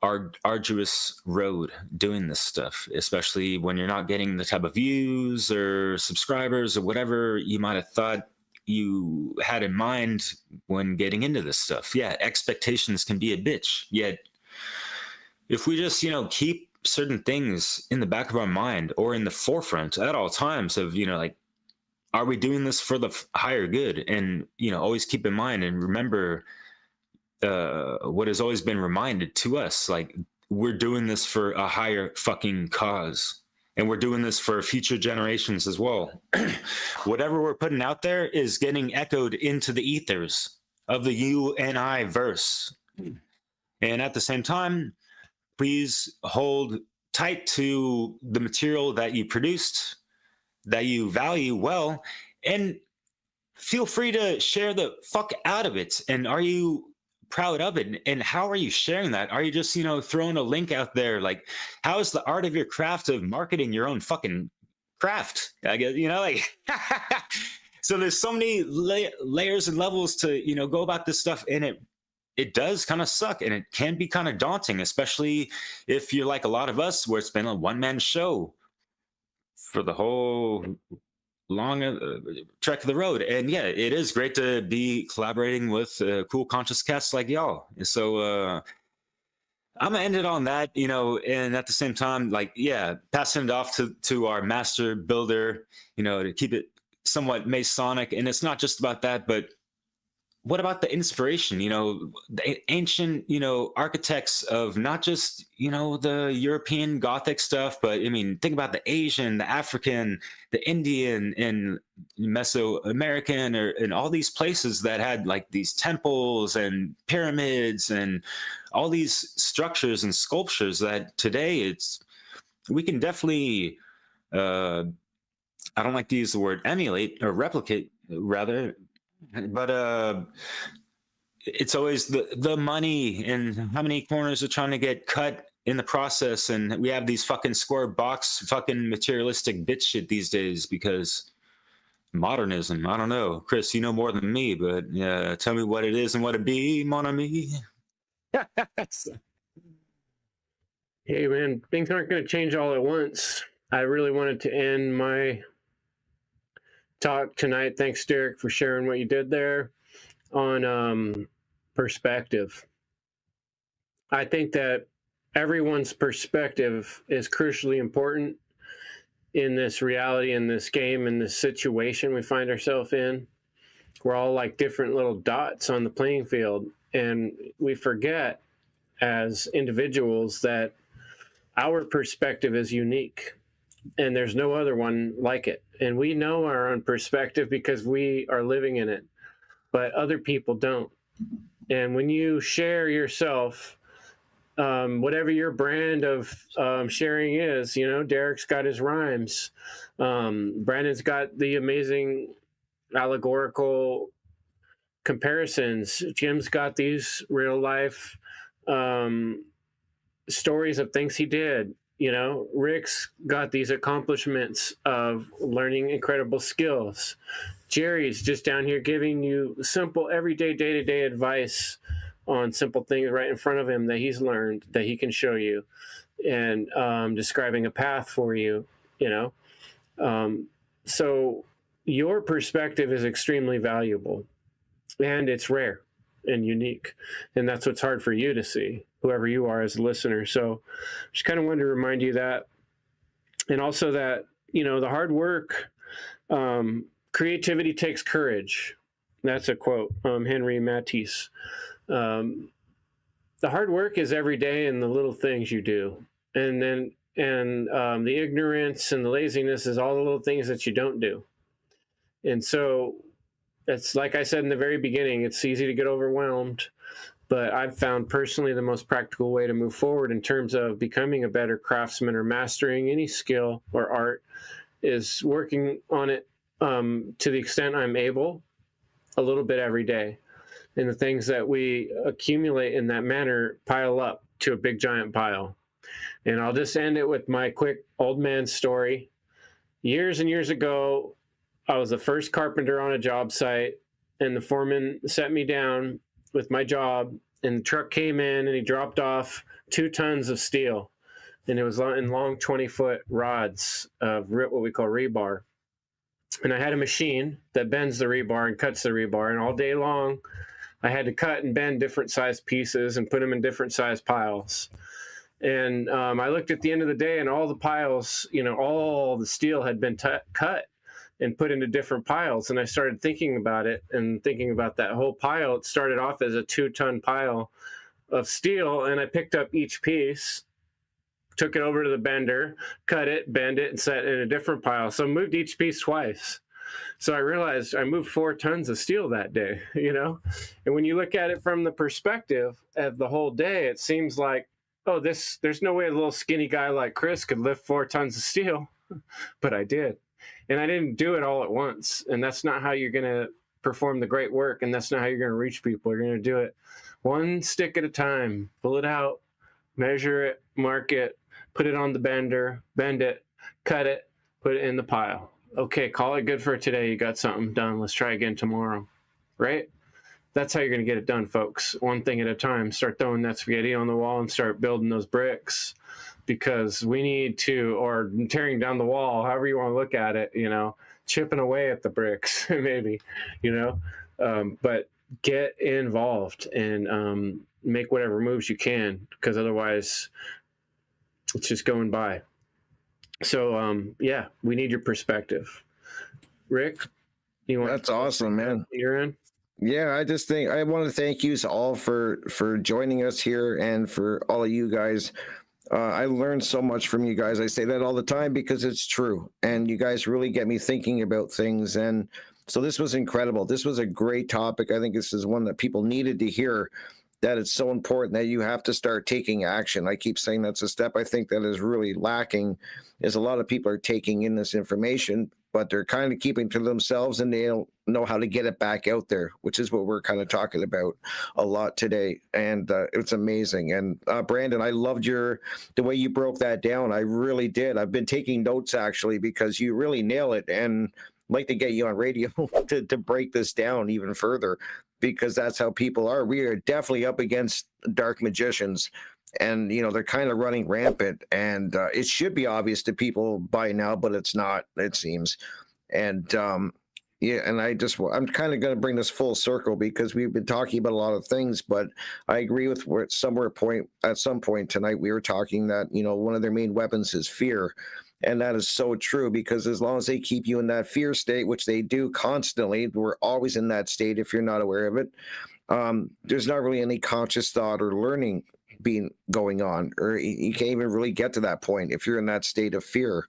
arduous road doing this stuff, especially when you're not getting the type of views or subscribers or whatever you might have thought you had in mind when getting into this stuff. Yeah, expectations can be a bitch. Yet, if we just, you know, keep certain things in the back of our mind or in the forefront at all times of, you know, like, are we doing this for the higher good? And, you know, always keep in mind and remember what has always been reminded to us, like, we're doing this for a higher fucking cause. and we're doing this for future generations as well. Whatever we're putting out there is getting echoed into the ethers of the you and I verse. And at the same time, please hold tight to the material that you produced, that you value well, and feel free to share the fuck out of it. And are you proud of it? And how are you sharing that? Are you just, throwing a link out there? Like, how is the art of your craft of marketing your own fucking craft? I guess, so there's so many layers and levels to, go about this stuff. And it does kind of suck, and it can be kind of daunting, especially if you're like a lot of us, where it's been a one-man show for the whole long trek of the road. And yeah, it is great to be collaborating with cool conscious cats like y'all. So I'm gonna end it on that, and at the same time, passing it off to our master builder, to keep it somewhat Masonic. And it's not just about that, but what about the inspiration, the ancient, architects of not just, the European Gothic stuff, but I mean, think about the Asian, the African, the Indian, and Mesoamerican, and all these places that had like these temples and pyramids and all these structures and sculptures that today we can definitely, I don't like to use the word emulate or replicate, rather. But it's always the money and how many corners are trying to get cut in the process. And we have these fucking square box, fucking materialistic bitch shit these days because modernism. I don't know. Chris, you know more than me, but tell me what it is and what it be, mon ami. Hey, man, things aren't going to change all at once. I really wanted to end my talk tonight. Thanks, Derek, for sharing what you did there on perspective. I think that everyone's perspective is crucially important in this reality, in this game, in this situation we find ourselves in. We're all like different little dots on the playing field, and we forget as individuals that our perspective is unique and there's no other one like it. And we know our own perspective because we are living in it, but other people don't. And when you share yourself, whatever your brand of sharing is, Derek's got his rhymes. Brandon's got the amazing allegorical comparisons. Jim's got these real life stories of things he did. Rick's got these accomplishments of learning incredible skills. Jerry's just down here giving you simple, everyday, day-to-day advice on simple things right in front of him that he's learned, that he can show you, and describing a path for you, So your perspective is extremely valuable, and it's rare and unique. And that's what's hard for you to see, whoever you are as a listener. So just kind of wanted to remind you that. And also that, the hard work, creativity takes courage. That's a quote, Henry Matisse. The hard work is every day in the little things you do. And the ignorance and the laziness is all the little things that you don't do. And so it's like I said in the very beginning, it's easy to get overwhelmed, but I've found personally the most practical way to move forward in terms of becoming a better craftsman or mastering any skill or art is working on it to the extent I'm able, a little bit every day. And the things that we accumulate in that manner pile up to a big giant pile. And I'll just end it with my quick old man story. Years and years ago, I was the first carpenter on a job site, and the foreman set me down with my job, and the truck came in and he dropped off 2 tons of steel, and it was in long 20-foot rods of what we call rebar. And I had a machine that bends the rebar and cuts the rebar, and all day long I had to cut and bend different size pieces and put them in different size piles. And I looked at the end of the day, and all the piles, all the steel had been cut and put into different piles. And I started thinking about it and thinking about that whole pile. It started off as a 2-ton pile of steel, and I picked up each piece, took it over to the bender, cut it, bend it, and set it in a different pile. So I moved each piece twice. So I realized I moved 4 tons of steel that day, you know? And when you look at it from the perspective of the whole day, it seems like, oh, there's no way a little skinny guy like Chris could lift 4 tons of steel. But I did. And I didn't do it all at once. And that's not how you're going to perform the great work. And that's not how you're going to reach people. You're going to do it one stick at a time. Pull it out, measure it, mark it, put it on the bender, bend it, cut it, put it in the pile. Okay, call it good for today. You got something done. Let's try again tomorrow. Right? That's how you're going to get it done, folks. One thing at a time. Start throwing that spaghetti on the wall and start building those bricks, because we need to, or tearing down the wall, however you want to look at it, you know, chipping away at the bricks, maybe, you know, but get involved and make whatever moves you can, because otherwise it's just going by. So, yeah, we need your perspective. Rick, you want? That's awesome, man. You're in? Yeah, I just think I want to thank you all for joining us here, and for all of you guys. I learned so much from you guys. I say that all the time because it's true, and you guys really get me thinking about things. And so this was incredible. This was a great topic. I think this is one that people needed to hear, that it's so important that you have to start taking action. I keep saying that's a step I think that is really lacking, is a lot of people are taking in this information, but they're kind of keeping to themselves, and they don't know how to get it back out there, which is what we're kind of talking about a lot today. And it's amazing. And Brandon, I loved the way you broke that down. I really did. I've been taking notes actually, because you really nail it. And I'd like to get you on radio to break this down even further, because that's how people are. We are definitely up against dark magicians, and you know, they're kind of running rampant, and it should be obvious to people by now, but it's not, it seems. And yeah, and I'm kind of going to bring this full circle, because we've been talking about a lot of things, but I agree with where at some point tonight we were talking that, you know, one of their main weapons is fear. And that is so true, because as long as they keep you in that fear state, which they do constantly, we're always in that state if you're not aware of it, there's not really any conscious thought or learning going on, or you can't even really get to that point if you're in that state of fear.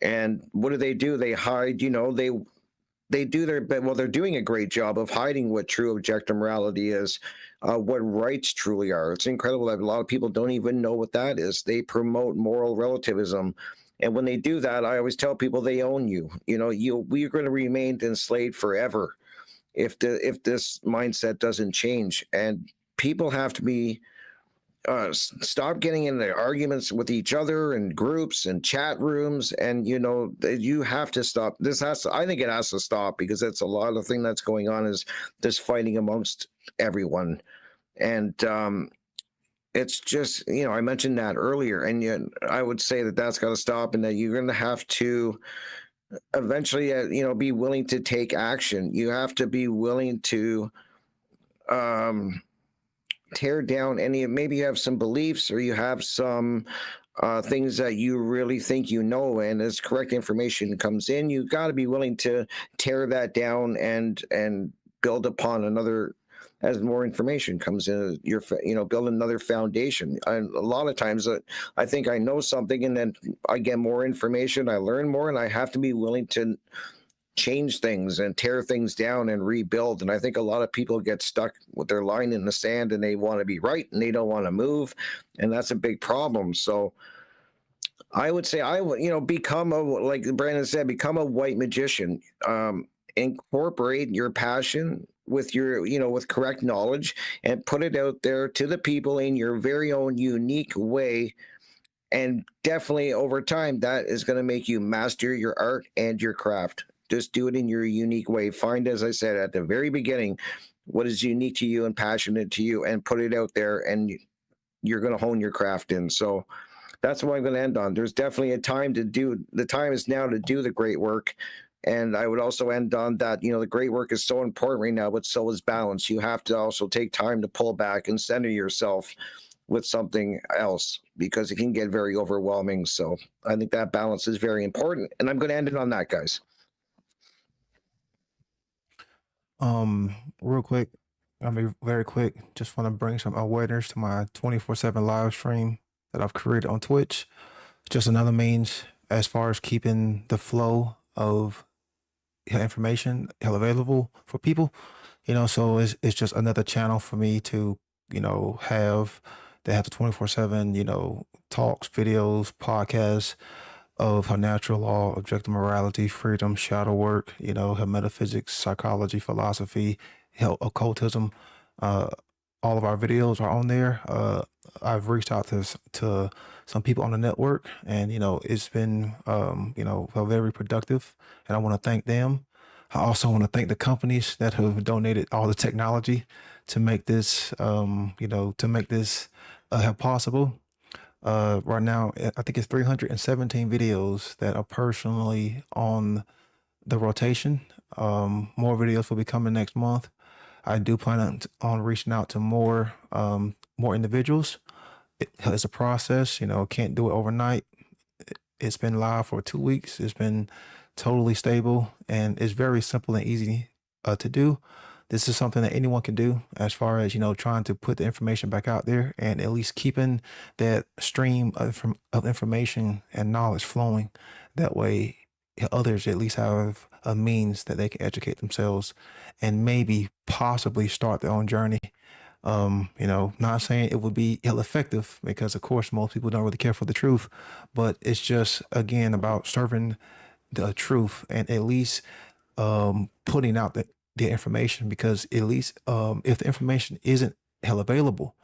And what do? They hide, you know, they do they're doing a great job of hiding what true objective morality is, what rights truly are. It's incredible that a lot of people don't even know what that is. They promote moral relativism. And when they do that, I always tell people they own you. You know, we're going to remain enslaved forever if this mindset doesn't change. And people have to be stop getting into arguments with each other and groups and chat rooms. And you know, you have to stop. I think it has to stop, because that's a lot of the thing that's going on, is this fighting amongst everyone. And it's just, you know, I mentioned that earlier, and yet I would say that that's got to stop, and that you're going to have to eventually, you know, be willing to take action. You have to be willing to tear down maybe you have some beliefs, or you have some things that you really think you know, and as correct information comes in, you got to be willing to tear that down and build upon another. As more information comes in, build another foundation. And a lot of times I think I know something, and then I get more information, I learn more, and I have to be willing to change things and tear things down and rebuild. And I think a lot of people get stuck with their line in the sand, and they want to be right, and they don't want to move. And that's a big problem. So I would say, become like Brandon said, become a white magician. Incorporate your passion with with correct knowledge, and put it out there to the people in your very own unique way. And definitely over time, that is going to make you master your art and your craft. Just do it in your unique way. Find, as I said at the very beginning, what is unique to you and passionate to you, and put it out there, and you're going to hone your craft in. So that's what I'm going to end on. There's definitely a time the time is now to do the great work. And I would also end on that, the great work is so important right now, but so is balance. You have to also take time to pull back and center yourself with something else, because it can get very overwhelming. So I think that balance is very important. And I'm going to end it on that, guys. Real quick, I mean, very quick, just want to bring some awareness to my 24/7 live stream that I've created on Twitch. Just another means as far as keeping the flow of information available for people, so it's just another channel for me to, have. They have the 24/7, talks, videos, podcasts of her natural law, objective morality, freedom, shadow work, her metaphysics, psychology, philosophy, occultism. All of our videos are on there. I've reached out to some people on the network, and it's been very productive, and I want to thank them. I also want to thank the companies that have donated all the technology to make this help possible. Right now, I think it's 317 videos that are personally on the rotation. More videos will be coming next month. I do plan on reaching out to more individuals. It's a process, can't do it overnight. It's been live for 2 weeks. It's been totally stable, and it's very simple and easy to do. This is something that anyone can do as far as, trying to put the information back out there and at least keeping that stream of information and knowledge flowing. That way others at least have a means that they can educate themselves and maybe possibly start their own journey. Not saying it would be ill-effective, because of course most people don't really care for the truth, but it's just, again, about serving the truth and at least putting out the information, because at least if the information isn't available,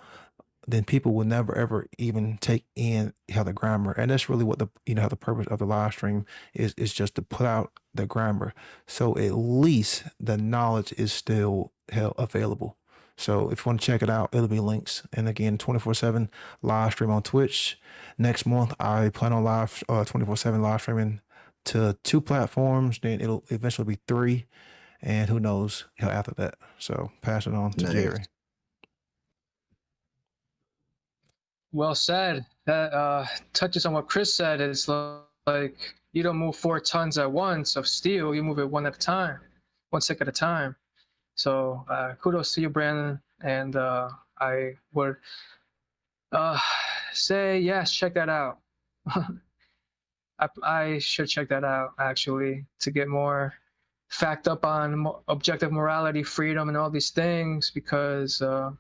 then people will never ever even take in the grammar. And that's really what the purpose of the live stream is just to put out the grammar, so at least the knowledge is still available. So if you want to check it out, it'll be links. And again, 24/7 live stream on Twitch. Next month, I plan on 24/7 live streaming to 2 platforms. Then it'll eventually be 3, and who knows after that. So pass it on to Nice. Jerry. Well said. That touches on what Chris said. It's like you don't move 4 tons at once of steel. You move it one at a time, 1 stick at a time. So kudos to you, Brandon. And I would say, yes, check that out. I should check that out, actually, to get more fact up on objective morality, freedom, and all these things, because I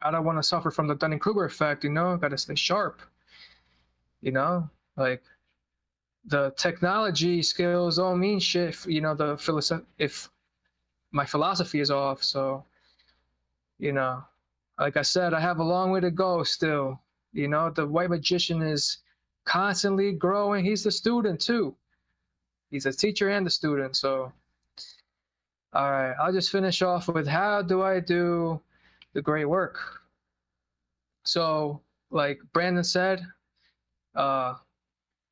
don't want to suffer from the Dunning-Kruger effect, got to stay sharp, like the technology skills don't mean shit if my philosophy is off. So, like I said, I have a long way to go still. The white magician is constantly growing. He's the student too. He's a teacher and the student. So, all right, I'll just finish off with, how do I do the great work? So, like Brandon said,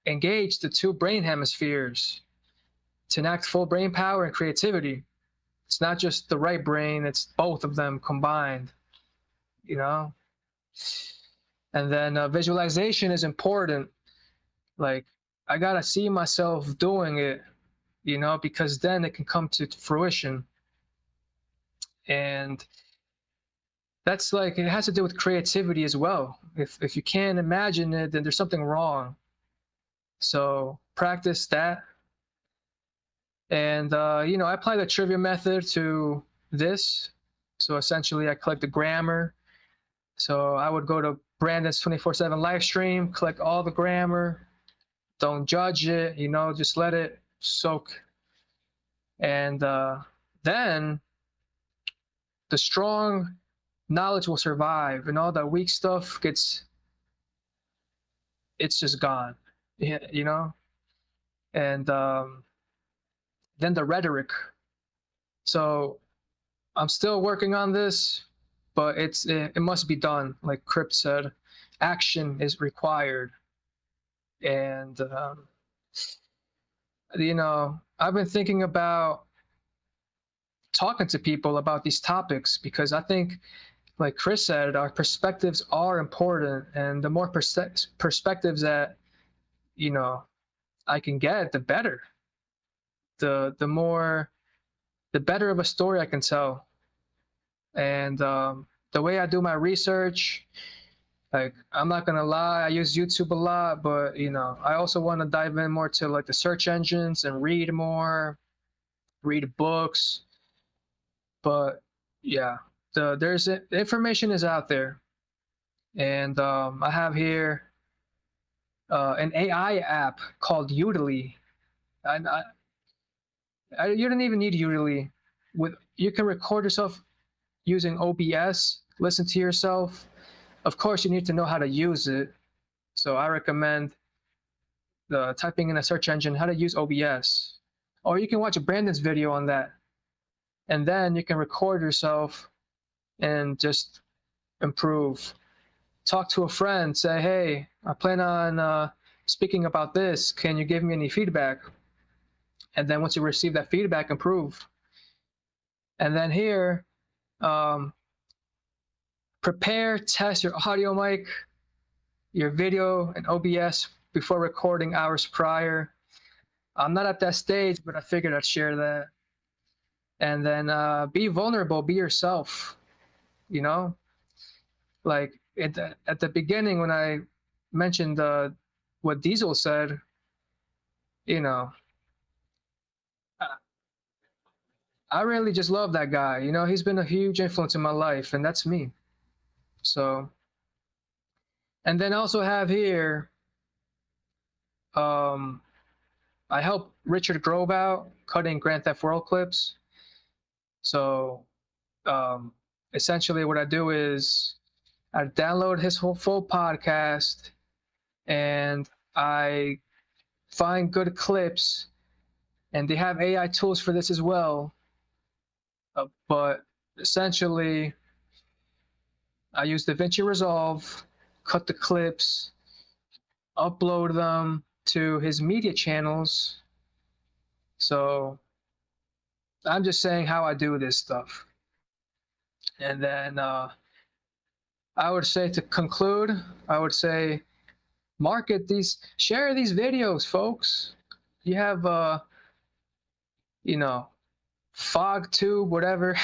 engage the 2 brain hemispheres to enact full brain power and creativity. It's not just the right brain, it's both of them combined, And then visualization is important. Like, I gotta see myself doing it, because then it can come to fruition. And that's like, it has to do with creativity as well. If you can't imagine it, then there's something wrong. So practice that. And, I apply the trivia method to this. So essentially I collect the grammar. So I would go to Brandon's 24/7 live stream, collect all the grammar, don't judge it, just let it soak. And then the strong knowledge will survive, and all that weak stuff it's just gone, And then the rhetoric. So I'm still working on this, but it must be done. Like Crypt said, action is required. And I've been thinking about talking to people about these topics, because I think, like Chris said, our perspectives are important, and the more perspectives that I can get, the better. The better of a story I can tell. And the way I do my research, Like, I'm not gonna lie, I use YouTube a lot, but you know, I also want to dive in more to like the search engines and read more, read books. But yeah, the information is out there, and I have here an AI app called Udemy. You don't even need Udemy. You can record yourself using OBS, listen to yourself. Of course, you need to know how to use it. So I recommend typing in a search engine how to use OBS. Or you can watch Brandon's video on that. And then you can record yourself and just improve. Talk to a friend, say, hey, I plan on speaking about this. Can you give me any feedback? And then once you receive that feedback, improve. And then here, prepare, test your audio mic, your video, and OBS before recording hours prior. I'm not at that stage, but I figured I'd share that. And then be vulnerable, be yourself, you know? Like at the beginning when I mentioned what Diesel said, you know, I really just love that guy. You know, he's been a huge influence in my life, and that's me. So, and then also have here, I help Richard Grove out cutting Grand Theft World clips. So, essentially what I do is I download his whole full podcast and I find good clips, and they have AI tools for this as well. But essentially, I use DaVinci Resolve, cut the clips, upload them to his media channels. So I'm just saying how I do this stuff. And then I would say to conclude, I would say share these videos, folks. You have, you know, FogTube, whatever,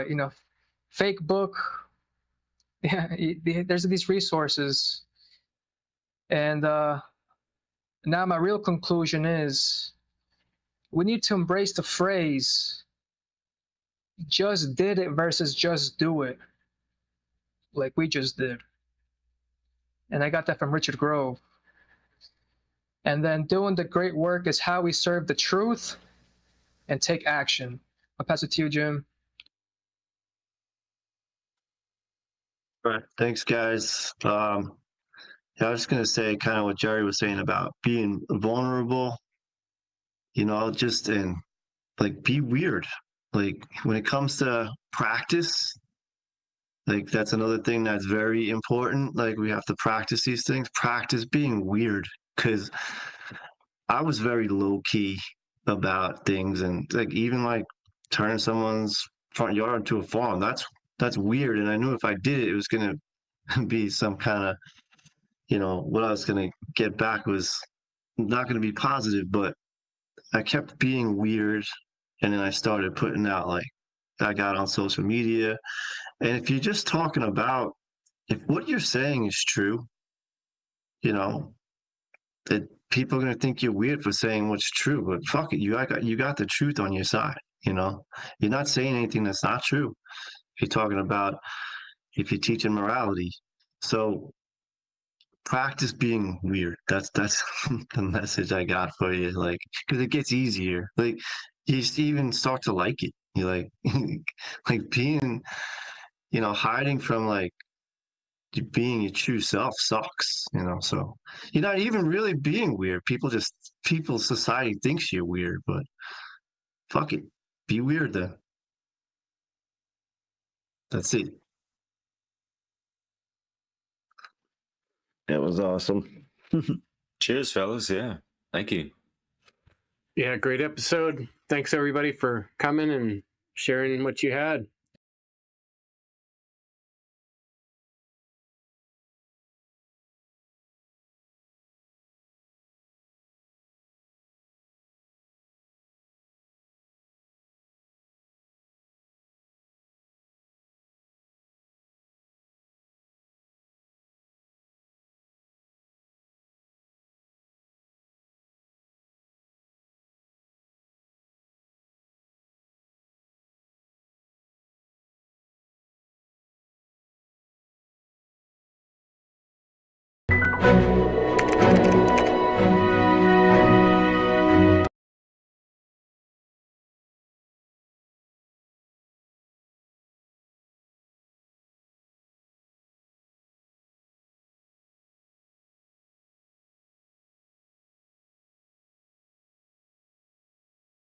you know, Fake Book. Yeah, there's these resources. And now my real conclusion is we need to embrace the phrase, just did it versus just do it, like we just did. And I got that from Richard Grove. And then doing the great work is how we serve the truth and take action. I'll pass it to you, Jim. All right. Thanks, guys. Yeah, I was just going to say kind of what Jerry was saying about being vulnerable, you know, just and like be weird. Like when it comes to practice, like that's another thing that's very important. Like we have to practice these things, practice being weird. Because I was very low key about things, and like even like turning someone's front yard into a farm, that's weird. And I knew if I did it, it was gonna be some kind of, you know, what I was gonna get back was not gonna be positive. But I kept being weird, and then I started putting out, like, I got on social media. And if you're just talking about, if what you're saying is true, you know, that people are going to think you're weird for saying what's true, but fuck it, you got the truth on your side. You know, you're not saying anything that's not true. You're talking about if you're teaching morality. So practice being weird. That's the message I got for you. Like, because it gets easier. Like you just even start to like it. You like like being, you know, hiding from like being your true self sucks, you know. So you're not even really being weird. Society thinks you're weird, but fuck it, be weird then. That's it. That was awesome. Cheers, fellas. Yeah, thank you. Yeah, great episode. Thanks everybody for coming and sharing what you had.